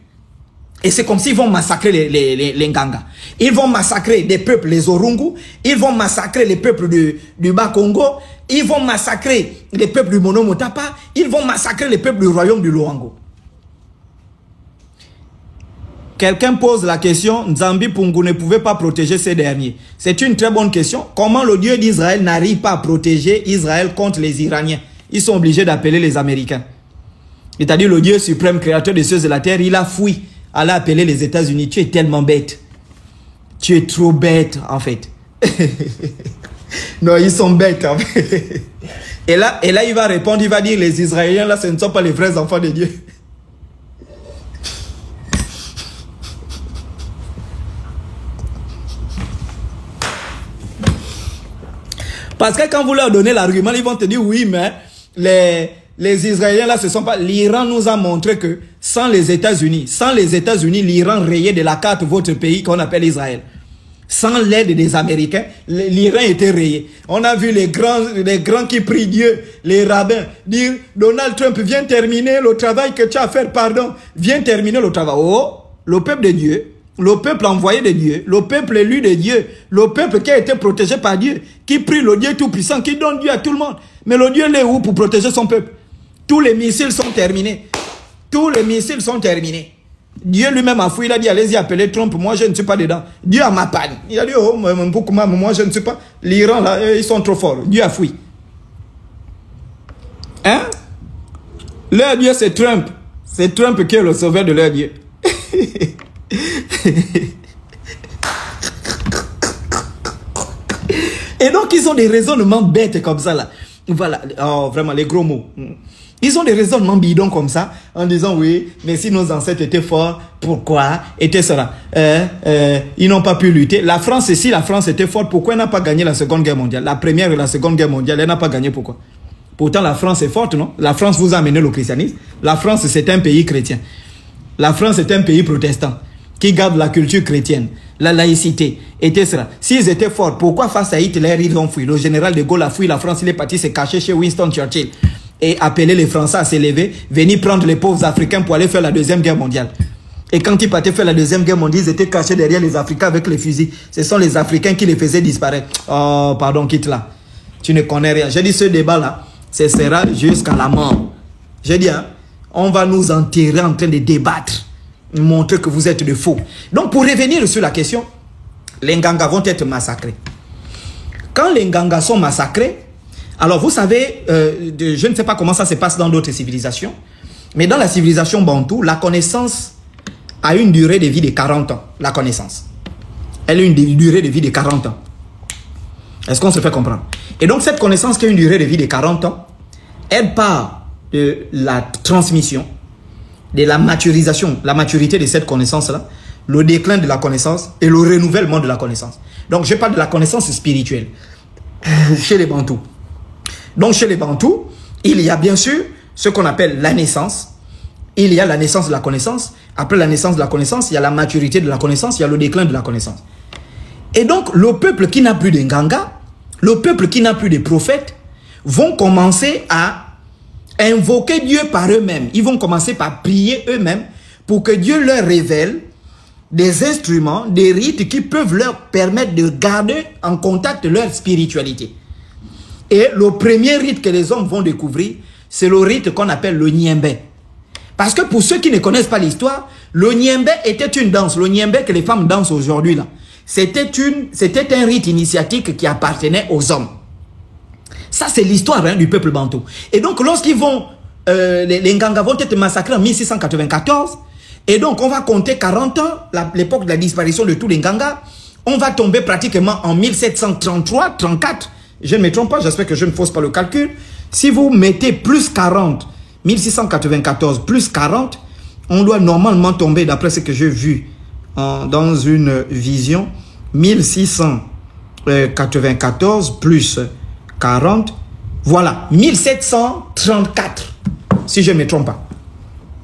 Et c'est comme s'ils vont massacrer les Nganga. Ils vont massacrer des peuples, les Orungu. Ils vont massacrer les peuples du Bas-Congo. Ils vont massacrer les peuples du Mono Motapa. Ils vont massacrer les peuples du royaume du Loango. Quelqu'un pose la question, Nzambi Pungu ne pouvait pas protéger ces derniers. C'est une très bonne question. Comment le Dieu d'Israël n'arrive pas à protéger Israël contre les Iraniens? Ils sont obligés d'appeler les Américains. C'est-à-dire le Dieu suprême, créateur des cieux et de la terre, il a fui. Allah a appelé les États-Unis. Tu es tellement bête. Tu es trop bête, en fait. Non, ils sont bêtes, en fait. Et là, il va répondre, il va dire, les Israéliens, là, ce ne sont pas les vrais enfants de Dieu. Parce que quand vous leur donnez l'argument, ils vont te dire, oui, mais les Israéliens là, ce sont pas... L'Iran nous a montré que sans les États-Unis, l'Iran rayait de la carte votre pays qu'on appelle Israël. Sans l'aide des Américains, l'Iran était rayé. On a vu les grands qui prient Dieu, les rabbins, dire Donald Trump, viens terminer le travail que tu as à faire, pardon. Viens terminer le travail. Oh, le peuple de Dieu, le peuple envoyé de Dieu, le peuple élu de Dieu, le peuple qui a été protégé par Dieu, qui prie le Dieu tout-puissant, qui donne Dieu à tout le monde. Mais le Dieu l'est où pour protéger son peuple? Tous les missiles sont terminés. Tous les missiles sont terminés. Dieu lui-même a fouillé, il a dit allez-y appeler Trump, moi je ne suis pas dedans. Dieu a ma panne. Il a dit oh moi je ne suis pas. L'Iran là, ils sont trop forts. Dieu a fouillé. Hein? Leur Dieu c'est Trump. C'est Trump qui est le sauveur de leur Dieu. Et donc ils ont des raisonnements bêtes comme ça là. Voilà, oh, vraiment les gros mots. Ils ont des raisonnements bidons comme ça, en disant oui, mais si nos ancêtres étaient forts, pourquoi était cela? Ils n'ont pas pu lutter. La France, si la France était forte, pourquoi elle n'a pas gagné la Seconde Guerre mondiale? La Première et la Seconde Guerre mondiale, elle n'a pas gagné, pourquoi? Pourtant, la France est forte, non? La France vous a amené le christianisme. La France, c'est un pays chrétien. La France est un pays protestant qui garde la culture chrétienne, la laïcité, etc. S'ils étaient forts, pourquoi face à Hitler, ils ont fui? Le général de Gaulle a fui la France, il est parti se cacher chez Winston Churchill et appeler les Français à s'élever, venir prendre les pauvres Africains pour aller faire la Deuxième Guerre mondiale. Et quand ils partaient faire la Deuxième Guerre mondiale, ils étaient cachés derrière les Africains avec les fusils. Ce sont les Africains qui les faisaient disparaître. Oh, pardon, quitte là. Tu ne connais rien. J'ai dit ce débat-là, ce sera jusqu'à la mort. J'ai dit, hein, on va nous enterrer en train de débattre, montrer que vous êtes de faux. Donc, pour revenir sur la question, les Ngangas vont être massacrés. Quand les Ngangas sont massacrés, alors vous savez, je ne sais pas comment ça se passe dans d'autres civilisations, mais dans la civilisation bantoue, la connaissance a une durée de vie de 40 ans. La connaissance. Elle a une durée de vie de 40 ans. Est-ce qu'on se fait comprendre? Et donc cette connaissance qui a une durée de vie de 40 ans, elle part de la transmission, de la maturisation, la maturité de cette connaissance-là, le déclin de la connaissance et le renouvellement de la connaissance. Donc je parle de la connaissance spirituelle chez les Bantous. Donc chez les Bantous, il y a bien sûr ce qu'on appelle la naissance. Il y a la naissance de la connaissance. Après la naissance de la connaissance, il y a la maturité de la connaissance, il y a le déclin de la connaissance. Et donc le peuple qui n'a plus de Nganga, le peuple qui n'a plus de prophètes, vont commencer à invoquer Dieu par eux-mêmes. Ils vont commencer par prier eux-mêmes pour que Dieu leur révèle des instruments, des rites qui peuvent leur permettre de garder en contact leur spiritualité. Et le premier rite que les hommes vont découvrir, c'est le rite qu'on appelle le Niembé. Parce que pour ceux qui ne connaissent pas l'histoire, le Niembé était une danse. Le Niembé que les femmes dansent aujourd'hui là, c'était un rite initiatique qui appartenait aux hommes. Ça c'est l'histoire hein, du peuple bantou. Et donc lorsqu'ils vont, les Nganga vont être massacrés en 1694. Et donc on va compter 40 ans, l'époque de la disparition de tous les Nganga. On va tomber pratiquement en 1733-34. Je ne me trompe pas, j'espère que je ne fausse pas le calcul. Si vous mettez plus 40, 1694 plus 40, on doit normalement tomber, d'après ce que j'ai vu dans une vision, 1694 plus 40, voilà, 1734, si je ne me trompe pas.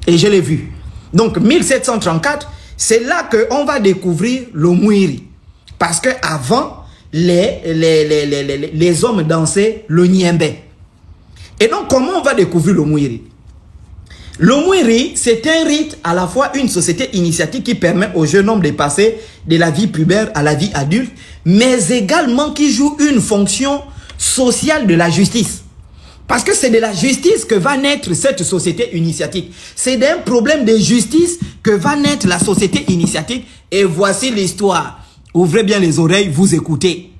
Et je l'ai vu. Donc 1734, c'est là qu'on va découvrir le Mouiri. Parce qu'avant, les hommes dansaient le Niembé. Et donc, comment on va découvrir le Mouiri? Le Mouiri, c'est un rite, à la fois une société initiatique qui permet aux jeunes hommes de passer de la vie pubère à la vie adulte, mais également qui joue une fonction sociale de la justice. Parce que c'est de la justice que va naître cette société initiatique. C'est d'un problème de justice que va naître la société initiatique. Et voici l'histoire. Ouvrez bien les oreilles, vous écoutez.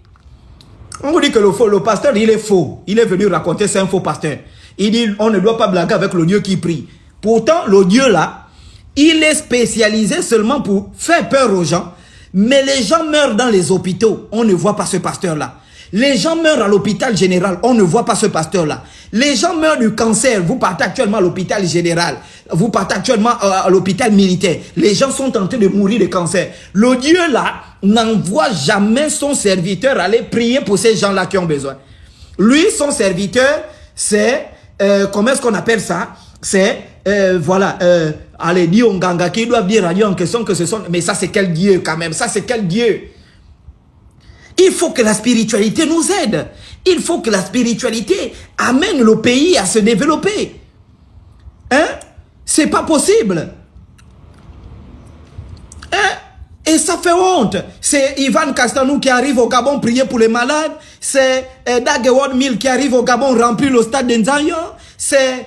On vous dit que le pasteur, il est faux. Il est venu raconter, c'est un faux pasteur. Il dit, on ne doit pas blaguer avec le Dieu qui prie. Pourtant, le Dieu là, il est spécialisé seulement pour faire peur aux gens. Mais les gens meurent dans les hôpitaux. On ne voit pas ce pasteur-là. Les gens meurent à l'hôpital général. On ne voit pas ce pasteur-là. Les gens meurent du cancer. Vous partez actuellement à l'hôpital général. Vous partez actuellement à l'hôpital militaire. Les gens sont en train de mourir de cancer. Le Dieu là n'envoie jamais son serviteur aller prier pour ces gens-là qui ont besoin. Lui, son serviteur, c'est comment est-ce qu'on appelle ça? C'est, voilà, allez, dit Onganga qui doivent dire à Dieu en question que ce sont... Mais ça, c'est quel Dieu quand même? Ça, c'est quel Dieu? Il faut que la spiritualité nous aide. Il faut que la spiritualité amène le pays à se développer. Hein? C'est pas possible. Hein? Et ça fait honte. C'est Ivan Castanou qui arrive au Gabon prier pour les malades. C'est Dagewon Mil qui arrive au Gabon remplir le stade d'Nzayon. C'est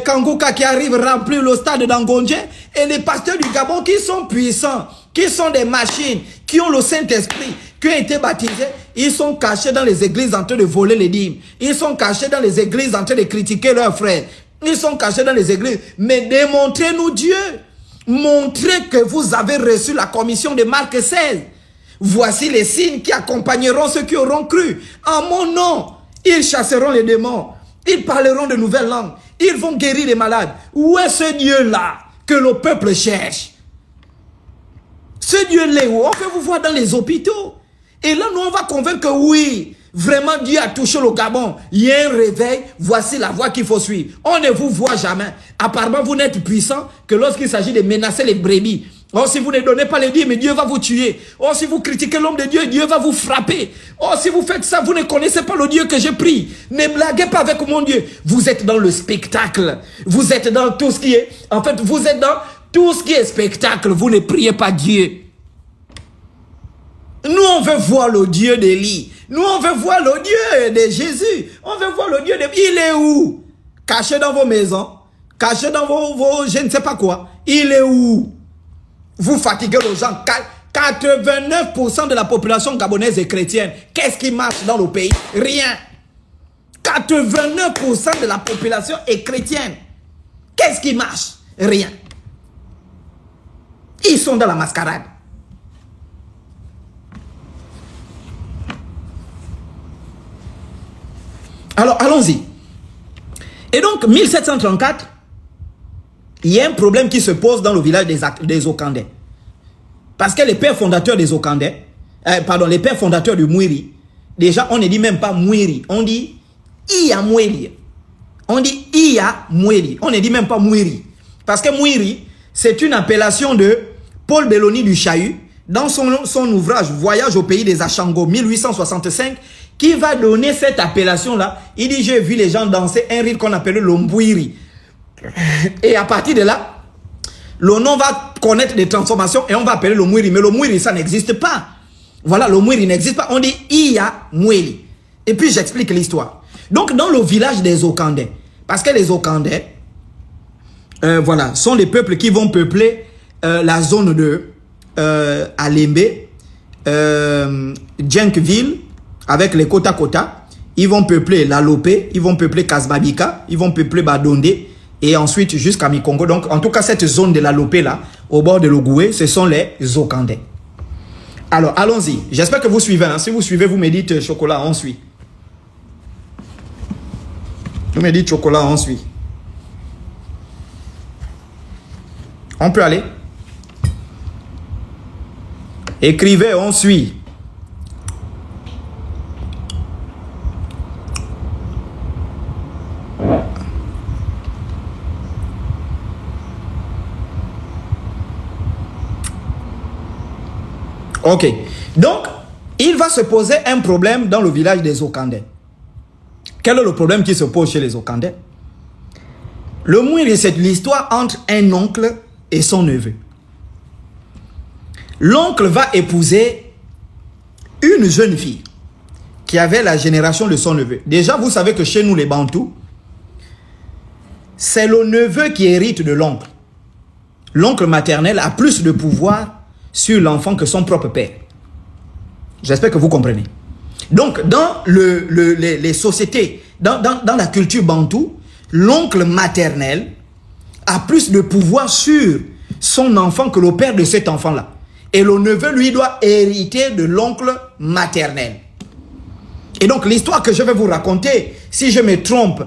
Kanguka qui arrive remplir le stade d'Angondje. Et les pasteurs du Gabon qui sont puissants, qui sont des machines, qui ont le Saint-Esprit, qui ont été baptisés, ils sont cachés dans les églises en train de voler les dîmes. Ils sont cachés dans les églises en train de critiquer leurs frères. Ils sont cachés dans les églises. Mais démontrez-nous Dieu. Montrez que vous avez reçu la commission de Marc 16. Voici les signes qui accompagneront ceux qui auront cru. En mon nom, ils chasseront les démons. Ils parleront de nouvelles langues. Ils vont guérir les malades. Où est ce Dieu-là que le peuple cherche? Ce Dieu-là, on peut vous voir dans les hôpitaux. Et là, nous, on va convaincre que oui, vraiment, Dieu a touché le Gabon. Il y a un réveil. Voici la voie qu'il faut suivre. On ne vous voit jamais. Apparemment, vous n'êtes puissant que lorsqu'il s'agit de menacer les brebis. Oh, si vous ne donnez pas les dîmes, Dieu va vous tuer. Oh, si vous critiquez l'homme de Dieu, Dieu va vous frapper. Oh, si vous faites ça, vous ne connaissez pas le Dieu que j'ai pris. Ne blaguez pas avec mon Dieu. Vous êtes dans le spectacle. Vous êtes dans tout ce qui est... En fait, vous êtes dans tout ce qui est spectacle. Vous ne priez pas Dieu. Nous, on veut voir le Dieu d'Élie. Nous, on veut voir le Dieu de Jésus. On veut voir le Dieu de... Il est où? Caché dans vos maisons. Caché dans vos je ne sais pas quoi. Il est où? Vous fatiguez les gens. 89% de la population gabonaise est chrétienne. Qu'est-ce qui marche dans le pays? Rien. 89% de la population est chrétienne. Qu'est-ce qui marche? Rien. Ils sont dans la mascarade. Alors, allons-y. Et donc, 1734, il y a un problème qui se pose dans le village des Okandais. Parce que les pères fondateurs des Okandais, les pères fondateurs du Mouiri, déjà, on ne dit même pas Mouiri, on dit Iya Mouiri. On dit Iya Mouiri, on ne dit même pas Mouiri. Parce que Mouiri, c'est une appellation de Paul Belloni du Chahut, dans son ouvrage Voyage au pays des Achango, 1865, qui va donner cette appellation-là. Il dit, j'ai vu les gens danser un rite qu'on appelle le Mbouiri. Et à partir de là, le nom va connaître des transformations et on va appeler le Mouiri. Mais le Mouiri, ça n'existe pas. Voilà, le Mouiri n'existe pas. On dit Iya Mouiri. Et puis, j'explique l'histoire. Donc, dans le village des Okandais, parce que les Okandais, voilà, sont les peuples qui vont peupler la zone de Alembe, Djenkville, avec les Kota. Ils vont peupler la Lopé, ils vont peupler Kasbabika, ils vont peupler Badonde, et ensuite jusqu'à Mikongo. Donc, en tout cas, cette zone de la Lopé, là, au bord de l'Ogoué, ce sont les Okandais. Alors, allons-y. J'espère que vous suivez. Hein. Si vous suivez, vous me dites chocolat, on suit. Vous me dites chocolat, on suit. On peut aller. Écrivez, on suit. Ok. Donc, il va se poser un problème dans le village des Okandais. Quel est le problème qui se pose chez les Okandais? Le Mouiri, c'est l'histoire entre un oncle et son neveu. L'oncle va épouser une jeune fille qui avait la génération de son neveu. Déjà, vous savez que chez nous, les Bantous, c'est le neveu qui hérite de l'oncle. L'oncle maternel a plus de pouvoir sur l'enfant que son propre père. J'espère que vous comprenez. Donc, dans les sociétés, dans la culture bantou, l'oncle maternel a plus de pouvoir sur son enfant que le père de cet enfant-là. Et le neveu, lui, doit hériter de l'oncle maternel. Et donc, l'histoire que je vais vous raconter, si je me trompe,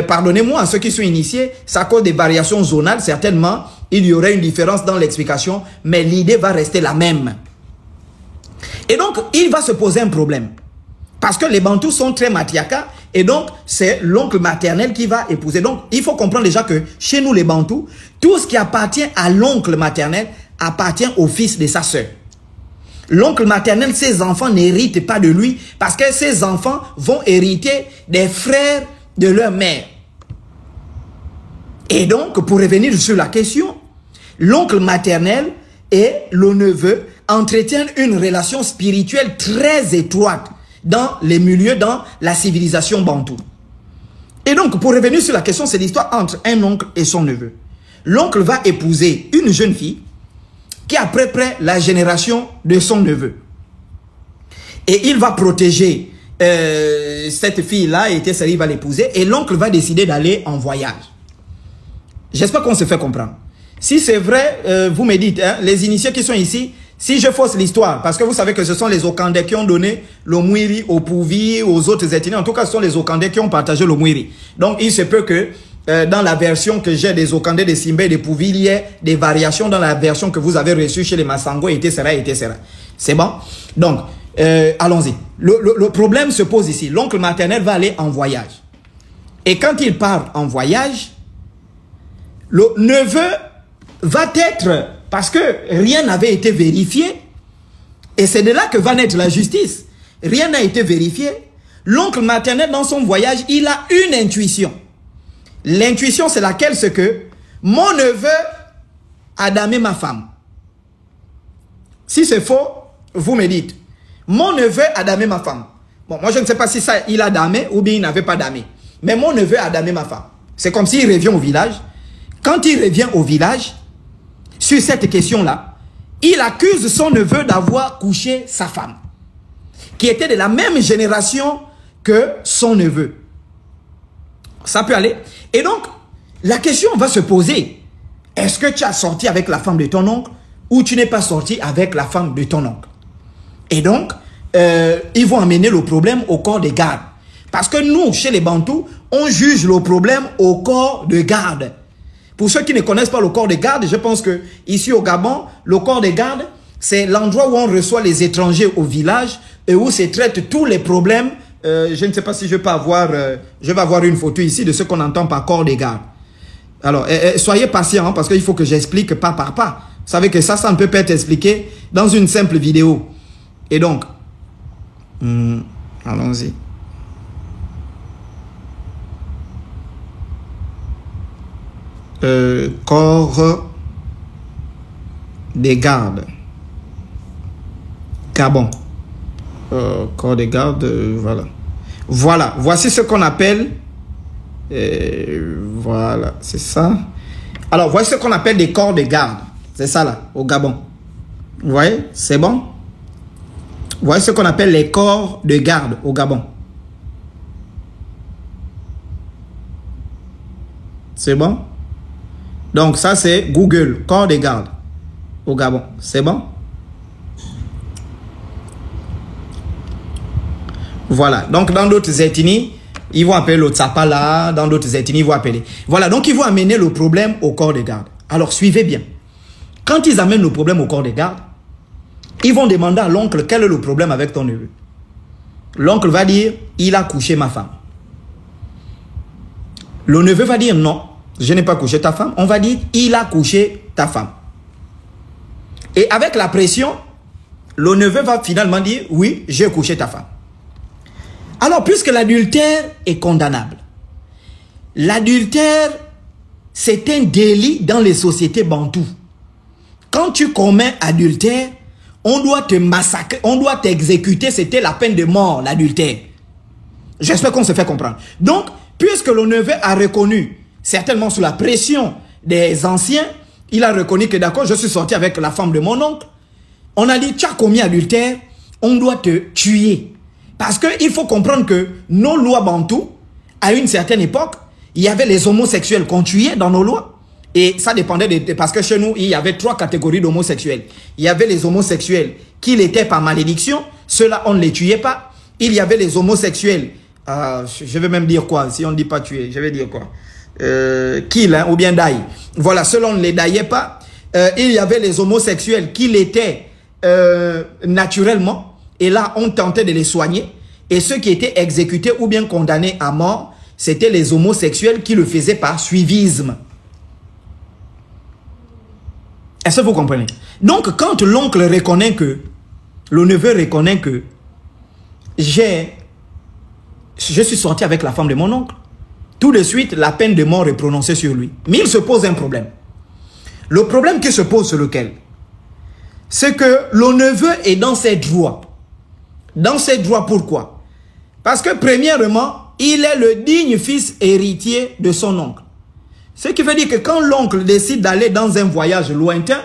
pardonnez-moi à ceux qui sont initiés, ça cause des variations zonales, certainement, il y aurait une différence dans l'explication, mais l'idée va rester la même. Et donc, il va se poser un problème. Parce que les Bantous sont très matriarcats, Et donc, c'est l'oncle maternel qui va épouser. Donc, il faut comprendre déjà que chez nous, les Bantous, tout ce qui appartient à l'oncle maternel appartient au fils de sa sœur. L'oncle maternel, ses enfants n'héritent pas de lui parce que ses enfants vont hériter des frères de leur mère. Et donc, pour revenir sur la question, l'oncle maternel et le neveu entretiennent une relation spirituelle très étroite dans les milieux, dans la civilisation bantoue. Et donc, pour revenir sur la question, c'est l'histoire entre un oncle et son neveu. L'oncle va épouser une jeune fille qui a à peu près la génération de son neveu. Et il va protéger cette fille-là, et il va l'épouser, et l'oncle va décider d'aller en voyage. J'espère qu'on se fait comprendre. Si c'est vrai, vous me dites, hein, les initiés qui sont ici, si je fausse l'histoire, parce que vous savez que ce sont les Okandais qui ont donné le Mwiri aux Pouvi, aux autres ethnies, en tout cas ce sont les Okandais qui ont partagé le Mwiri. Donc il se peut que dans la version que j'ai des Okandais, des Simba et des Pouvi, il y ait des variations dans la version que vous avez reçue chez les Massango, etc. C'est bon? Donc, allons-y. Le problème se pose ici. L'oncle maternel va aller en voyage. Et quand il part en voyage, le neveu va être, parce que rien n'avait été vérifié, et c'est de là que va naître la justice. Rien n'a été vérifié. L'oncle maternel, dans son voyage, il a une intuition. L'intuition, c'est laquelle? C'est que mon neveu a damé ma femme. Si c'est faux, vous me dites. Mon neveu a damé ma femme. Bon, moi je ne sais pas si ça, il a damé ou bien il n'avait pas damé. Mais mon neveu a damé ma femme. C'est comme s'il revient au village. Quand il revient au village, sur cette question-là, il accuse son neveu d'avoir couché sa femme, qui était de la même génération que son neveu. Ça peut aller. Et donc, la question va se poser. Est-ce que tu as sorti avec la femme de ton oncle ou tu n'es pas sorti avec la femme de ton oncle? Et donc, ils vont amener le problème au corps de garde. Parce que nous, chez les Bantous, on juge le problème au corps de garde. Pour ceux qui ne connaissent pas le corps de garde, je pense que ici au Gabon, le corps de garde, c'est l'endroit où on reçoit les étrangers au village et où se traitent tous les problèmes. Je ne sais pas si je peux avoir, je vais avoir une photo ici de ce qu'on entend par corps de garde. Alors, soyez patients hein, parce qu'il faut que j'explique pas par pas. Vous savez que ça ne peut pas être expliqué dans une simple vidéo. Et donc, allons-y. Corps des gardes. Gabon. Corps des gardes, voilà. Voilà, voici ce qu'on appelle... voilà, c'est ça. Alors, voici ce qu'on appelle des corps de garde. C'est ça là, au Gabon. Vous voyez, c'est bon? Voici ce qu'on appelle les corps de garde au Gabon. C'est bon? Donc ça c'est Google, corps de garde au Gabon. C'est bon? Voilà. Donc dans d'autres ethnies, ils vont appeler le Tsapala. Dans d'autres ethnies, ils vont appeler. Voilà. Donc ils vont amener le problème au corps de garde. Alors suivez bien. Quand ils amènent le problème au corps de garde, ils vont demander à l'oncle quel est le problème avec ton neveu. L'oncle va dire, il a couché ma femme. Le neveu va dire non. Je n'ai pas couché ta femme. On va dire, il a couché ta femme. Et avec la pression, le neveu va finalement dire, oui, j'ai couché ta femme. Alors, puisque l'adultère est condamnable, l'adultère, c'est un délit dans les sociétés bantoues. Quand tu commets adultère, on doit te massacrer, on doit t'exécuter, c'était la peine de mort, l'adultère. J'espère qu'on se fait comprendre. Donc, puisque le neveu a reconnu, certainement sous la pression des anciens, il a reconnu que d'accord, je suis sorti avec la femme de mon oncle. On a dit, tu as commis adultère, on doit te tuer. Parce qu'il faut comprendre que nos lois bantoues, à une certaine époque, il y avait les homosexuels qu'on tuait dans nos lois. Et ça dépendait parce que chez nous, il y avait 3 catégories d'homosexuels. Il y avait les homosexuels qui l'étaient par malédiction. Ceux-là, on ne les tuait pas. Il y avait les homosexuels, je vais même dire quoi, si on ne dit pas tuer, je vais dire quoi. Kill hein, ou bien die. Voilà, ceux-là on ne les daillait pas. Il y avait les homosexuels qui l'étaient naturellement. Et là, on tentait de les soigner. Et ceux qui étaient exécutés ou bien condamnés à mort, c'était les homosexuels qui le faisaient par suivisme. Est-ce que vous comprenez? Donc, quand l'oncle reconnaît que, le neveu reconnaît que, je suis sorti avec la femme de mon oncle, tout de suite, la peine de mort est prononcée sur lui. Mais il se pose un problème. Le problème qui se pose sur lequel? C'est que le neveu est dans ses droits. Dans ses droits, pourquoi? Parce que, premièrement, il est le digne fils héritier de son oncle. Ce qui veut dire que quand l'oncle décide d'aller dans un voyage lointain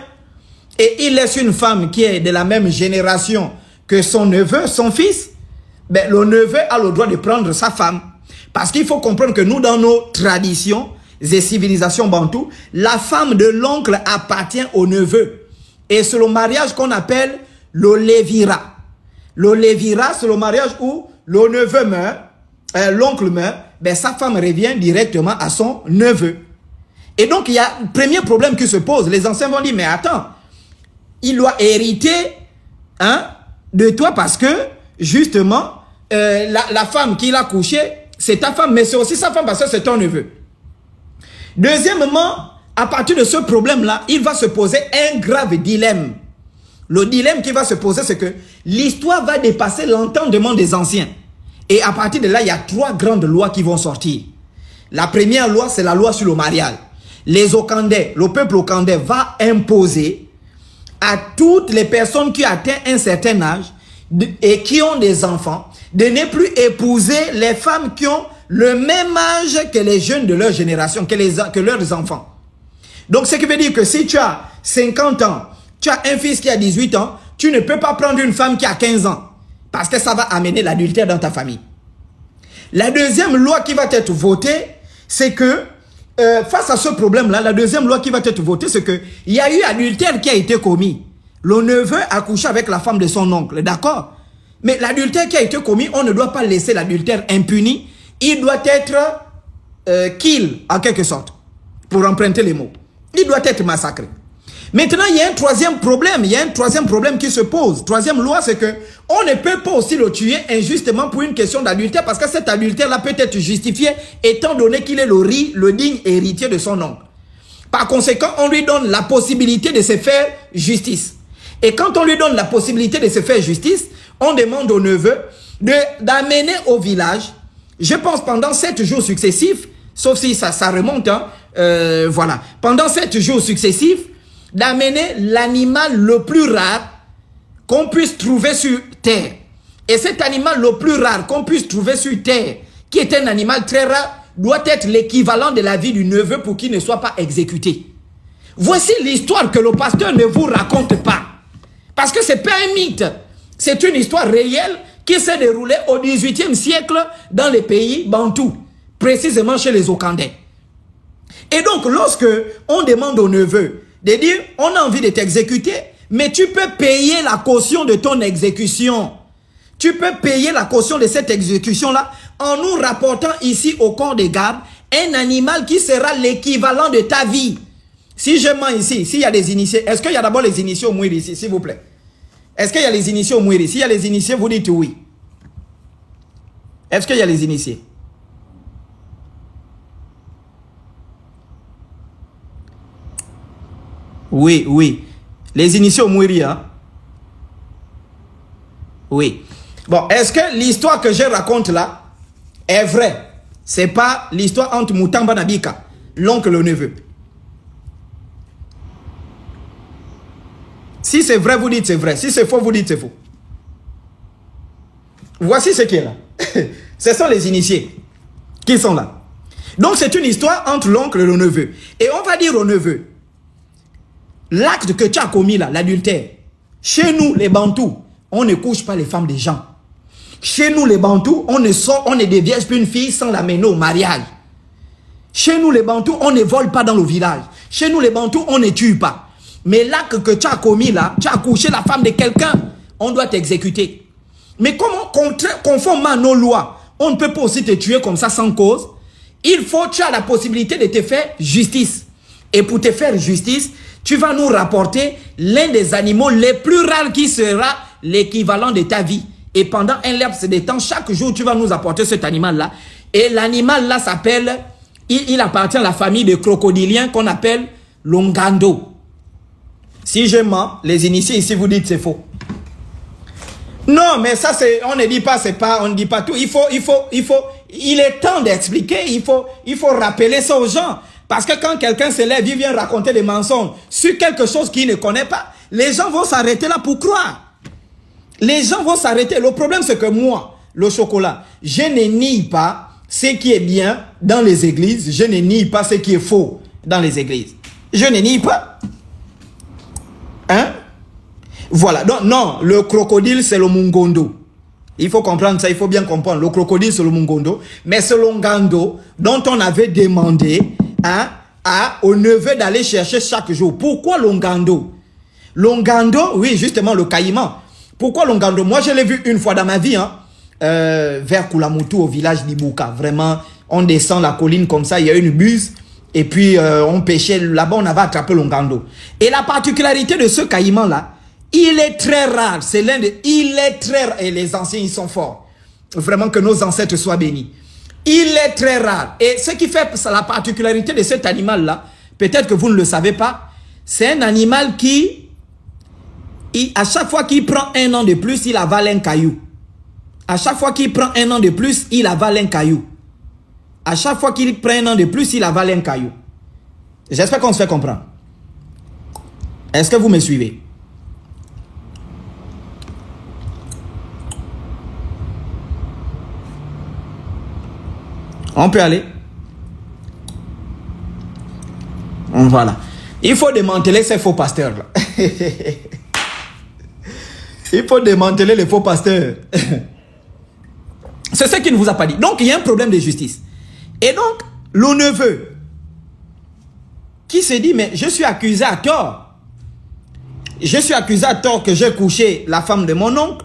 et il laisse une femme qui est de la même génération que son neveu, son fils, ben, le neveu a le droit de prendre sa femme. Parce qu'il faut comprendre que nous, dans nos traditions et civilisations bantoues, la femme de l'oncle appartient au neveu. Et c'est le mariage qu'on appelle le lévira. Le lévira, c'est le mariage où le neveu meurt, l'oncle meurt, ben sa femme revient directement à son neveu. Et donc, il y a un premier problème qui se pose. Les anciens vont dire, mais attends, il doit hériter de toi parce que, justement, la femme qu'il a couchée, c'est ta femme, mais c'est aussi sa femme parce que c'est ton neveu. Deuxièmement, à partir de ce problème-là, il va se poser un grave dilemme. Le dilemme qui va se poser, c'est que l'histoire va dépasser l'entendement des anciens. Et à partir de là, il y a 3 grandes lois qui vont sortir. La première loi, c'est la loi sur le mariage. Les Okandais, le peuple Okandais va imposer à toutes les personnes qui atteignent un certain âge et qui ont des enfants, de ne plus épouser les femmes qui ont le même âge que les jeunes de leur génération, que leurs enfants. Donc, ce qui veut dire que si tu as 50 ans, tu as un fils qui a 18 ans, tu ne peux pas prendre une femme qui a 15 ans. Parce que ça va amener l'adultère dans ta famille. La deuxième loi qui va être votée, c'est que, face à ce problème-là, la deuxième loi qui va être votée, c'est que il y a eu adultère qui a été commis. Le neveu a couché avec la femme de son oncle, d'accord? Mais l'adultère qui a été commis, on ne doit pas laisser l'adultère impuni. Il doit être kill, en quelque sorte, pour emprunter les mots. Il doit être massacré. Maintenant, il y a un troisième problème. Il y a un troisième problème qui se pose. Troisième loi, c'est que on ne peut pas aussi le tuer injustement pour une question d'adultère parce que cet adultère-là peut être justifié étant donné qu'il est le digne héritier de son oncle. Par conséquent, on lui donne la possibilité de se faire justice. Et quand on lui donne la possibilité de se faire justice, on demande au neveu d'amener au village, je pense pendant 7 jours successifs, sauf si ça remonte, voilà, pendant 7 jours successifs, d'amener l'animal le plus rare qu'on puisse trouver sur terre. Et cet animal le plus rare qu'on puisse trouver sur terre, qui est un animal très rare, doit être l'équivalent de la vie du neveu pour qu'il ne soit pas exécuté. Voici l'histoire que le pasteur ne vous raconte pas. Parce que ce n'est pas un mythe. C'est une histoire réelle qui s'est déroulée au XVIIIe siècle dans les pays bantous, précisément chez les Okandais. Et donc, lorsque on demande au neveu de dire, on a envie de t'exécuter, mais tu peux payer la caution de ton exécution. Tu peux payer la caution de cette exécution-là en nous rapportant ici au corps des gardes un animal qui sera l'équivalent de ta vie. Si je mens ici, s'il y a des initiés, est-ce qu'il y a d'abord les initiés au Mouiri ici, s'il vous plaît? Est-ce qu'il y a les initiés au Mouiri? S'il y a les initiés, vous dites oui. Est-ce qu'il y a les initiés? Oui, oui. Les initiés au Mouiri, hein? Oui. Bon, est-ce que l'histoire que je raconte là est vraie? C'est pas l'histoire entre Moutamba Nabika, l'oncle et le neveu. Si c'est vrai, vous dites c'est vrai. Si c'est faux, vous dites c'est faux. Voici ce qui est là. Ce sont les initiés qui sont là. Donc c'est une histoire entre l'oncle et le neveu. Et on va dire au neveu, l'acte que tu as commis là, l'adultère, chez nous les Bantous, on ne couche pas les femmes des gens. Chez nous les Bantous, on ne dévierge plus une fille sans l'amener au mariage. Chez nous les Bantous, on ne vole pas dans le village. Chez nous les Bantous, on ne tue pas. Mais l'acte que tu as commis là, tu as couché la femme de quelqu'un, on doit t'exécuter. Mais comment, conformément à nos lois, on ne peut pas aussi te tuer comme ça sans cause. Tu as la possibilité de te faire justice. Et pour te faire justice, tu vas nous rapporter l'un des animaux les plus rares qui sera l'équivalent de ta vie. Et pendant un laps de temps, chaque jour, tu vas nous apporter cet animal-là. Et l'animal-là s'appelle, il appartient à la famille des crocodiliens qu'on appelle l'ongando. Si je mens, les initiés ici vous dites c'est faux. Non, mais ça c'est, on ne dit pas, c'est pas, on ne dit pas tout. Il est temps d'expliquer, il faut rappeler ça aux gens. Parce que quand quelqu'un se lève, il vient raconter des mensonges sur quelque chose qu'il ne connaît pas, les gens vont s'arrêter là pour croire. Les gens vont s'arrêter. Le problème c'est que moi, le chocolat, je ne nie pas ce qui est bien dans les églises, je ne nie pas ce qui est faux dans les églises. Je ne nie pas. Hein? Voilà. Donc, non, le crocodile, c'est le mungondo. Il faut comprendre ça, il faut bien comprendre. Le crocodile, c'est le mungondo. Mais c'est l'ongando dont on avait demandé au neveu d'aller chercher chaque jour. Pourquoi l'ongando? L'ongando, oui, justement, le caïman. Pourquoi l'ongando? Moi, je l'ai vu une fois dans ma vie, vers Kulamutu, au village d'Ibuka. Vraiment, on descend la colline comme ça, il y a une buse. Et puis, on pêchait là-bas, on avait attrapé l'ongando. Et la particularité de ce caïman-là, il est très rare. C'est l'un des... Il est très rare. Et les anciens, ils sont forts. Vraiment que nos ancêtres soient bénis. Il est très rare. Et ce qui fait la particularité de cet animal-là, peut-être que vous ne le savez pas, c'est un animal qui, à chaque fois qu'il prend un an de plus, il avale un caillou. À chaque fois qu'il prend un an de plus, il avale un caillou. À chaque fois qu'il prend un an de plus, il avale un caillou. J'espère qu'on se fait comprendre. Est-ce que vous me suivez? On peut aller? Voilà. Il faut démanteler ces faux pasteurs-là. Il faut démanteler les faux pasteurs. C'est ce qu'il ne vous a pas dit. Donc, il y a un problème de justice. Et donc, le neveu qui se dit, mais je suis accusé à tort. Je suis accusé à tort que j'ai couché la femme de mon oncle.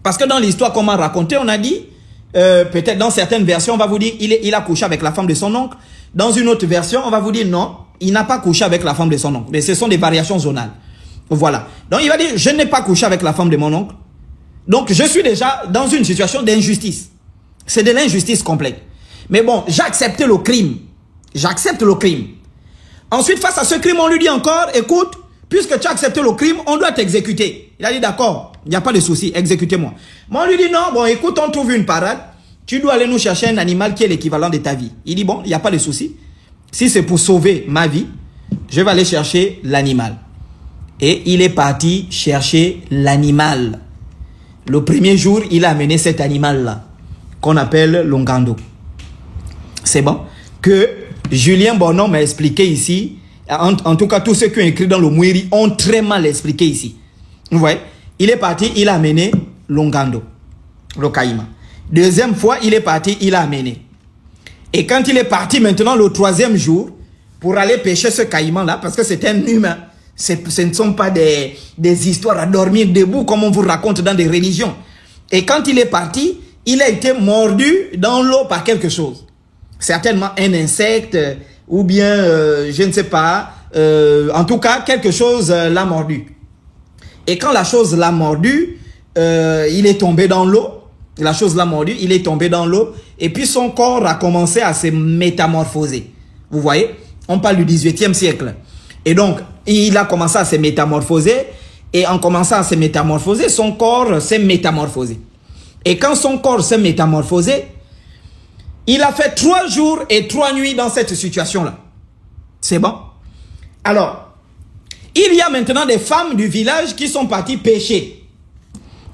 Parce que dans l'histoire qu'on m'a racontée, on a dit, peut-être dans certaines versions, on va vous dire, il a couché avec la femme de son oncle. Dans une autre version, on va vous dire, non, il n'a pas couché avec la femme de son oncle. Mais ce sont des variations zonales. Voilà. Donc, il va dire, je n'ai pas couché avec la femme de mon oncle. Donc, je suis déjà dans une situation d'injustice. C'est de l'injustice complète. Mais bon, j'ai accepté le crime. J'accepte le crime. Ensuite, face à ce crime, on lui dit encore, écoute, puisque tu as accepté le crime, on doit t'exécuter. Il a dit, d'accord, il n'y a pas de souci, exécutez-moi. Mais on lui dit, non, bon, écoute, on trouve une parade. Tu dois aller nous chercher un animal qui est l'équivalent de ta vie. Il dit, bon, il n'y a pas de souci. Si c'est pour sauver ma vie, je vais aller chercher l'animal. Et il est parti chercher l'animal. Le premier jour, il a amené cet animal-là, qu'on appelle l'ongando. C'est bon? Que Julien Bonhomme m'a expliqué ici. En tout cas, tous ceux qui ont écrit dans le Mouiri ont très mal expliqué ici. Vous voyez? Il est parti, il a amené l'ongando, le caïman. Deuxième fois, il est parti, il a amené. Et quand il est parti maintenant le troisième jour, pour aller pêcher ce caïman-là, parce que c'est un humain, ce ne sont pas des histoires à dormir debout comme on vous raconte dans des religions. Et quand il est parti, il a été mordu dans l'eau par quelque chose. Certainement un insecte ou bien, je ne sais pas, en tout cas, quelque chose l'a mordu. Et quand la chose l'a mordu, il est tombé dans l'eau. La chose l'a mordu, il est tombé dans l'eau. Et puis son corps a commencé à se métamorphoser. Vous voyez? On parle du 18e siècle. Et donc, il a commencé à se métamorphoser. Et en commençant à se métamorphoser, son corps s'est métamorphosé. Et quand son corps s'est métamorphosé, il a fait 3 jours et 3 nuits dans cette situation-là. C'est bon? Alors, il y a maintenant des femmes du village qui sont parties pêcher.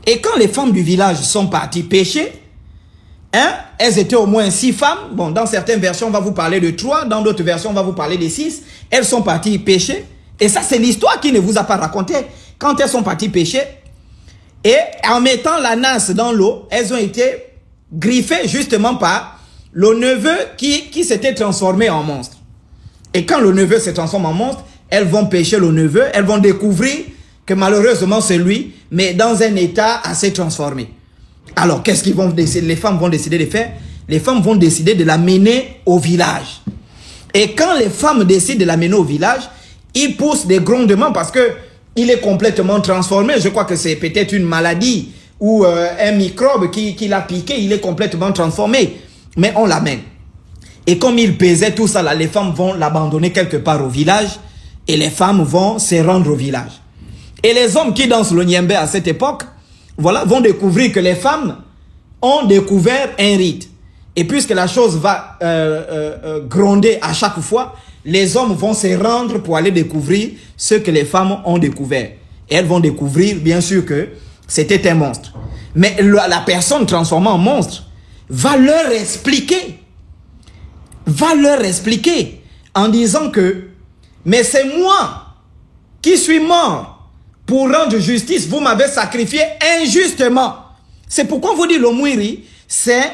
Et quand les femmes du village sont parties pêcher, elles étaient au moins 6 femmes. Bon, dans certaines versions, on va vous parler de 3. Dans d'autres versions, on va vous parler de 6. Elles sont parties pêcher. Et ça, c'est l'histoire qui ne vous a pas raconté. Quand elles sont parties pêcher, et en mettant la nasse dans l'eau, elles ont été griffées justement par le neveu qui s'était transformé en monstre. Et quand le neveu se transforme en monstre, elles vont pêcher le neveu. Elles vont découvrir que malheureusement c'est lui, mais dans un état assez transformé. Alors, qu'est-ce qu'ils vont décider? Les femmes vont décider de faire? Les femmes vont décider de l'amener au village. Et quand les femmes décident de l'amener au village, ils poussent des grondements parce que il est complètement transformé. Je crois que c'est peut-être une maladie ou un microbe qui l'a piqué, il est complètement transformé. Mais on l'amène. Et comme il pesait tout ça là, les femmes vont l'abandonner quelque part au village et les femmes vont se rendre au village. Et les hommes qui dansent le Niembé à cette époque, voilà, vont découvrir que les femmes ont découvert un rite. Et puisque la chose va gronder à chaque fois, les hommes vont se rendre pour aller découvrir ce que les femmes ont découvert. Et elles vont découvrir, bien sûr, que c'était un monstre. Mais la personne transformée en monstre va leur expliquer en disant que mais c'est moi qui suis mort pour rendre justice. Vous m'avez sacrifié injustement. C'est pourquoi vous dites le Mouiri, c'est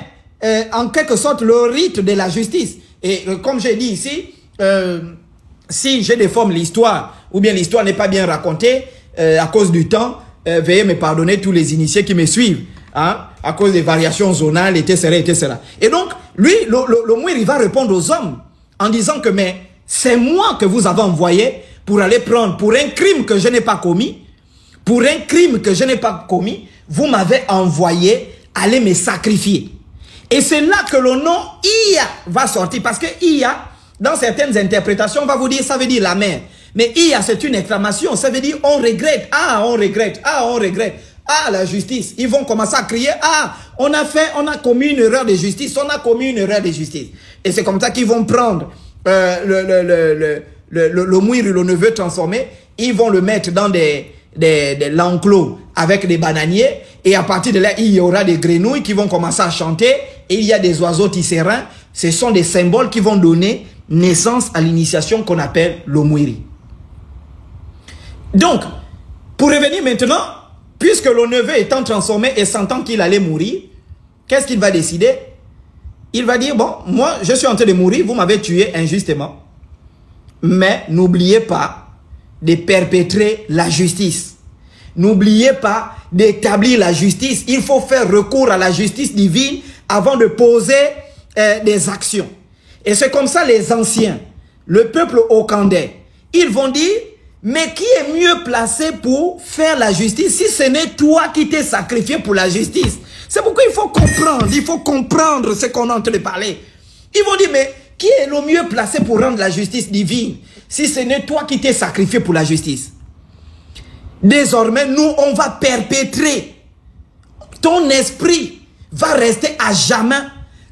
en quelque sorte le rite de la justice. Et comme j'ai dit ici, si je déforme l'histoire, ou bien l'histoire n'est pas bien racontée, à cause du temps, veuillez me pardonner tous les initiés qui me suivent, hein, à cause des variations zonales, etc., etc. Et donc, lui, le Mouiri va répondre aux hommes en disant que mais c'est moi que vous avez envoyé pour aller prendre, pour un crime que je n'ai pas commis, vous m'avez envoyé aller me sacrifier. Et c'est là que le nom Iya va sortir. Parce que Iya, dans certaines interprétations, on va vous dire, ça veut dire la mer. Mais Iya, c'est une exclamation. Ça veut dire on regrette. Ah, on regrette. Ah, on regrette. Ah, la justice. Ils vont commencer à crier. Ah, on a commis une erreur de justice. On a commis une erreur de justice. Et c'est comme ça qu'ils vont prendre le Mouiri, le neveu transformé. Ils vont le mettre dans l'enclos avec des bananiers. Et à partir de là, il y aura des grenouilles qui vont commencer à chanter. Et il y a des oiseaux tisserands. Ce sont des symboles qui vont donner naissance à l'initiation qu'on appelle le Mouiri. Donc, pour revenir maintenant, puisque le neveu étant transformé et sentant qu'il allait mourir, qu'est-ce qu'il va décider? Il va dire, bon, moi, je suis en train de mourir, vous m'avez tué injustement. Mais n'oubliez pas de perpétrer la justice. N'oubliez pas d'établir la justice. Il faut faire recours à la justice divine avant de poser des actions. Et c'est comme ça les anciens, le peuple okandais, ils vont dire, mais qui est mieux placé pour faire la justice si ce n'est toi qui t'es sacrifié pour la justice? C'est pourquoi il faut comprendre ce qu'on est en train de parler. Ils vont dire, mais qui est le mieux placé pour rendre la justice divine si ce n'est toi qui t'es sacrifié pour la justice? Désormais, nous, on va perpétrer. Ton esprit va rester à jamais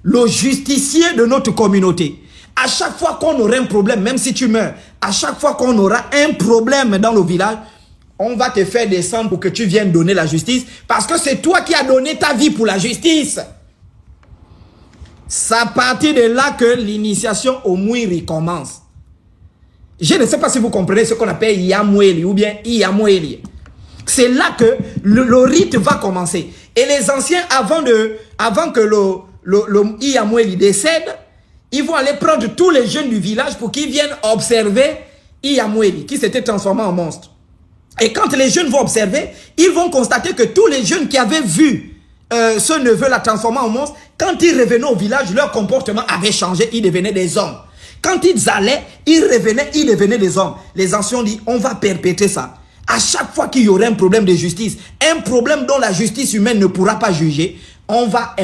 le justicier de notre communauté. À chaque fois qu'on aura un problème, même si tu meurs, à chaque fois qu'on aura un problème dans le village, on va te faire descendre pour que tu viennes donner la justice, parce que c'est toi qui as donné ta vie pour la justice. C'est à partir de là que l'initiation au Mouiri commence. Je ne sais pas si vous comprenez ce qu'on appelle Yamoueli ou bien Iyamoueli. C'est là que le rite va commencer. Et les anciens, avant que le Iyamoueli décède, ils vont aller prendre tous les jeunes du village pour qu'ils viennent observer Iyamoueli, qui s'était transformé en monstre. Et quand les jeunes vont observer, ils vont constater que tous les jeunes qui avaient vu ce neveu la transformer en monstre, quand ils revenaient au village, leur comportement avait changé, ils devenaient des hommes. Quand ils allaient, ils revenaient, ils devenaient des hommes. Les anciens ont dit, on va perpétrer ça. À chaque fois qu'il y aurait un problème de justice, un problème dont la justice humaine ne pourra pas juger, on va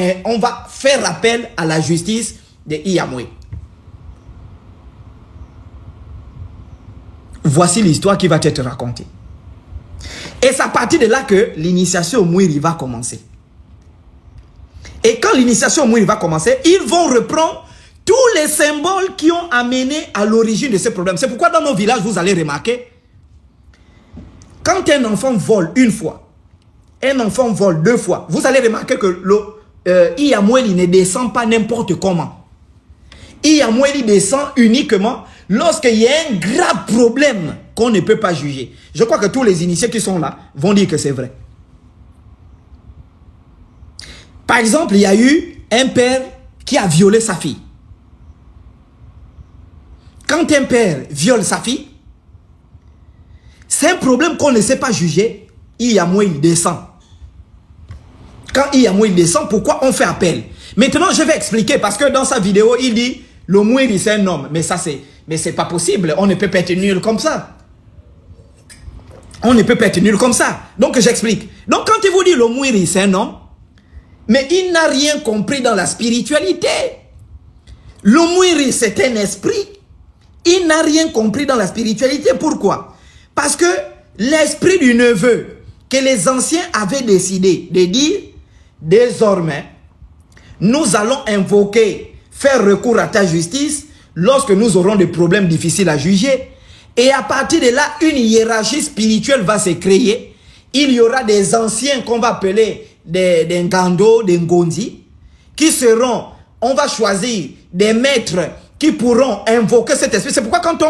faire appel à la justice de Iyamoueli. Voici l'histoire qui va être racontée. Et c'est à partir de là que l'initiation au Mouiri va commencer. Et quand l'initiation au Mouiri va commencer, ils vont reprendre tous les symboles qui ont amené à l'origine de ce problème. C'est pourquoi dans nos villages, vous allez remarquer, quand un enfant vole une fois, un enfant vole deux fois, vous allez remarquer que le Iyamoueli ne descend pas n'importe comment. Iyamoueli descend uniquement lorsqu'il y a un grave problème qu'on ne peut pas juger. Je crois que tous les initiés qui sont là vont dire que c'est vrai. Par exemple, il y a eu un père qui a violé sa fille. Quand un père viole sa fille, c'est un problème qu'on ne sait pas juger. Iyamoueli descend. Quand Iyamoueli descend, pourquoi on fait appel? Maintenant, je vais expliquer parce que dans sa vidéo, il dit le Mouiri c'est un homme. Mais ça, c'est pas possible. On ne peut pas être nul comme ça. On ne peut pas être nul comme ça. Donc j'explique. Donc quand il vous dit le Mouiri, c'est un homme, mais il n'a rien compris dans la spiritualité. Le Mouiri, c'est un esprit. Il n'a rien compris dans la spiritualité. Pourquoi? Parce que l'esprit du neveu que les anciens avaient décidé de dire, désormais, nous allons invoquer, faire recours à ta justice lorsque nous aurons des problèmes difficiles à juger. Et à partir de là, une hiérarchie spirituelle va se créer. Il y aura des anciens qu'on va appeler des Ngando, des Ngondi, qui seront, on va choisir des maîtres qui pourront invoquer cet esprit. C'est pourquoi quand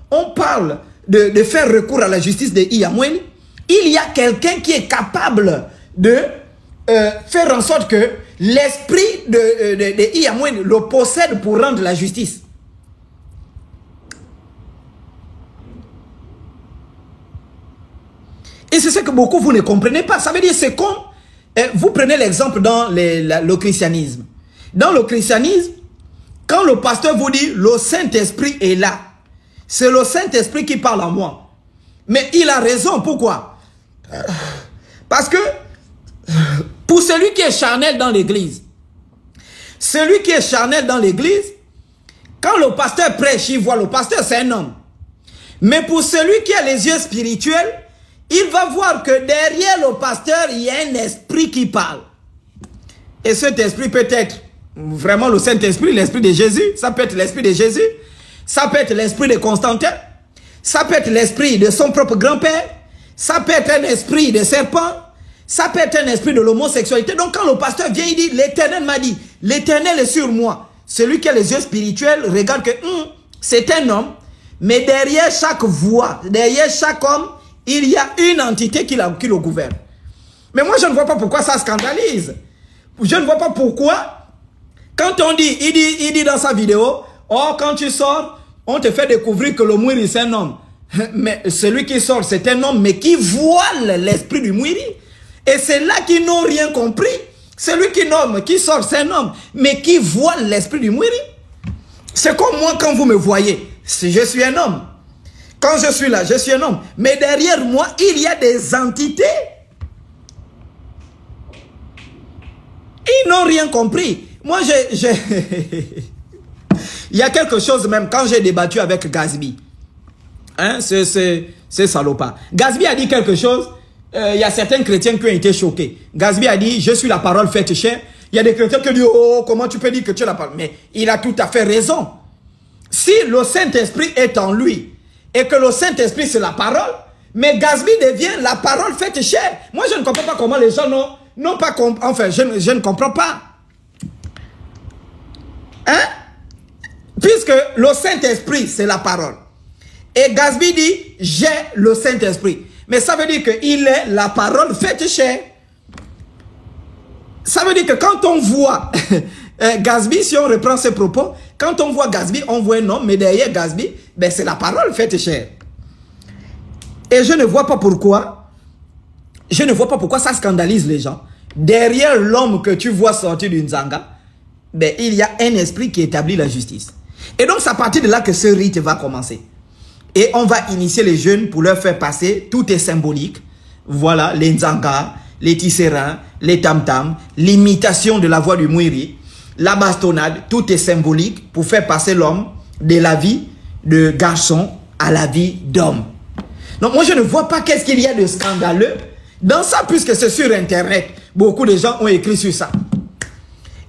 on parle de faire recours à la justice de Iyamwen, il y a quelqu'un qui est capable de faire en sorte que l'esprit de Iyamwen le possède pour rendre la justice. Et c'est ce que beaucoup vous ne comprenez pas. Ça veut dire c'est comme, vous prenez l'exemple dans le christianisme. Dans le christianisme, quand le pasteur vous dit le Saint-Esprit est là, c'est le Saint-Esprit qui parle en moi. Mais il a raison. Pourquoi? Parce que pour celui qui est charnel dans l'église, celui qui est charnel dans l'église, quand le pasteur prêche, il voit le pasteur, c'est un homme. Mais pour celui qui a les yeux spirituels, il va voir que derrière le pasteur, il y a un esprit qui parle. Et cet esprit peut être vraiment le Saint-Esprit, l'esprit de Jésus. Ça peut être l'esprit de Jésus. Ça peut être l'esprit de Constantin. Ça peut être l'esprit de son propre grand-père. Ça peut être un esprit de serpent. Ça peut être un esprit de l'homosexualité. Donc quand le pasteur vient, il dit, l'Éternel m'a dit, l'Éternel est sur moi. Celui qui a les yeux spirituels regarde que c'est un homme. Mais derrière chaque voix, derrière chaque homme, il y a une entité qui le gouverne. Mais moi, je ne vois pas pourquoi ça scandalise. Je ne vois pas pourquoi, quand on dit, il dit dans sa vidéo, oh, quand tu sors, on te fait découvrir que le Mouiri, c'est un homme. Mais celui qui sort, c'est un homme, mais qui voile l'esprit du Mouiri. Et c'est là qu'ils n'ont rien compris. Celui qui sort, c'est un homme, mais qui voile l'esprit du Mouiri. C'est comme moi, quand vous me voyez, je suis un homme. Quand je suis là, je suis un homme. Mais derrière moi, il y a des entités. Ils n'ont rien compris. Moi, il y a quelque chose même, quand j'ai débattu avec Gazbi. Hein, c'est salopard. Gazbi a dit quelque chose. Il y a certains chrétiens qui ont été choqués. Gazbi a dit, je suis la parole faite chair. Il y a des chrétiens qui disent, oh, comment tu peux dire que tu es la parole? Mais il a tout à fait raison. Si le Saint-Esprit est en lui, et que le Saint-Esprit c'est la parole, mais Gazbi devient la parole faite chair. Moi je ne comprends pas comment les gens n'ont pas compris. Enfin, je ne comprends pas. Hein? Puisque le Saint-Esprit c'est la parole. Et Gazbi dit, j'ai le Saint-Esprit. Mais ça veut dire qu'il est la parole faite chair. Ça veut dire que quand on voit Gazbi, si on reprend ses propos, quand on voit Gazbi, on voit un homme, mais derrière Gazbi, ben c'est la parole faite chair. Et je ne vois pas pourquoi ça scandalise les gens. Derrière l'homme que tu vois sortir d'une zanga, ben il y a un esprit qui établit la justice. Et donc c'est à partir de là que ce rite va commencer. Et on va initier les jeunes pour leur faire passer, tout est symbolique. Voilà, les nzanga, les tisserands, les tam-tam, l'imitation de la voix du Mouiri, la bastonnade, tout est symbolique pour faire passer l'homme de la vie de garçon à la vie d'homme. Donc moi je ne vois pas qu'est-ce qu'il y a de scandaleux dans ça, puisque c'est sur internet. Beaucoup de gens ont écrit sur ça.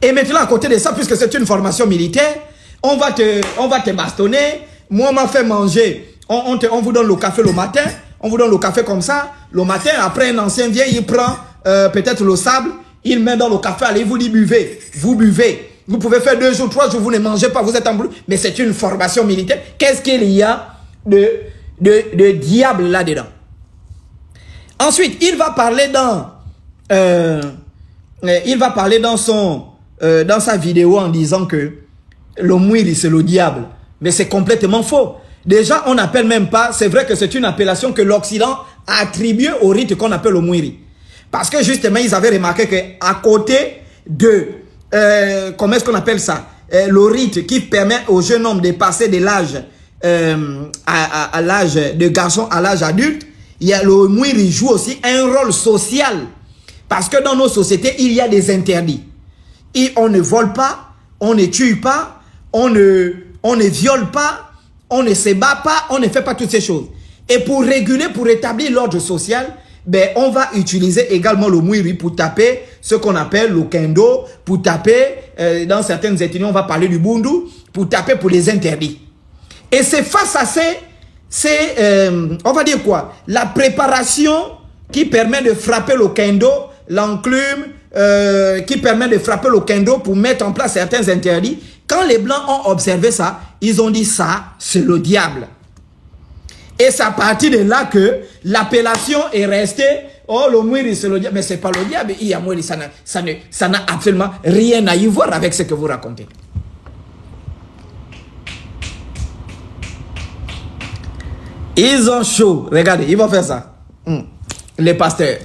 Et maintenant à côté de ça, puisque c'est une formation militaire, on va te bastonner. Moi on m'a fait manger, on vous donne le café le matin, on vous donne le café comme ça, le matin, après un ancien vient, il prend peut-être le sable, il met dans le café, allez, il vous dit buvez, vous buvez. Vous pouvez faire 2 jours, 3 jours, vous ne mangez pas, vous êtes en brûle. Mais c'est une formation militaire. Qu'est-ce qu'il y a de diable là-dedans? Ensuite, il va parler dans sa vidéo en disant que le Mouiri, c'est le diable. Mais c'est complètement faux. Déjà, on n'appelle même pas, c'est vrai que c'est une appellation que l'Occident a attribuée au rite qu'on appelle le Mouiri. Parce que justement, ils avaient remarqué qu'à côté de, comment est-ce qu'on appelle ça, le rite qui permet aux jeunes hommes de passer de l'âge à l'âge de garçon à l'âge adulte, il y a le Mouiri joue aussi un rôle social. Parce que dans nos sociétés, il y a des interdits. Et on ne vole pas, on ne tue pas, on ne viole pas, on ne se bat pas, on ne fait pas toutes ces choses. Et pour réguler, pour établir l'ordre social, ben, on va utiliser également le Mouiri pour taper ce qu'on appelle le kendo, pour taper, dans certaines ethnies, on va parler du bundu, pour taper pour les interdits. Et c'est face à on va dire quoi? La préparation qui permet de frapper le kendo, l'enclume, qui permet de frapper le kendo pour mettre en place certains interdits. Quand les Blancs ont observé ça, ils ont dit ça, c'est le diable. Et c'est à partir de là que l'appellation est restée, oh, le Mouiri, c'est le diable. Mais ce n'est pas le diable, il y a Mouiri, ça n'a absolument rien à y voir avec ce que vous racontez. Ils ont chaud. Regardez, ils vont faire ça. Les pasteurs.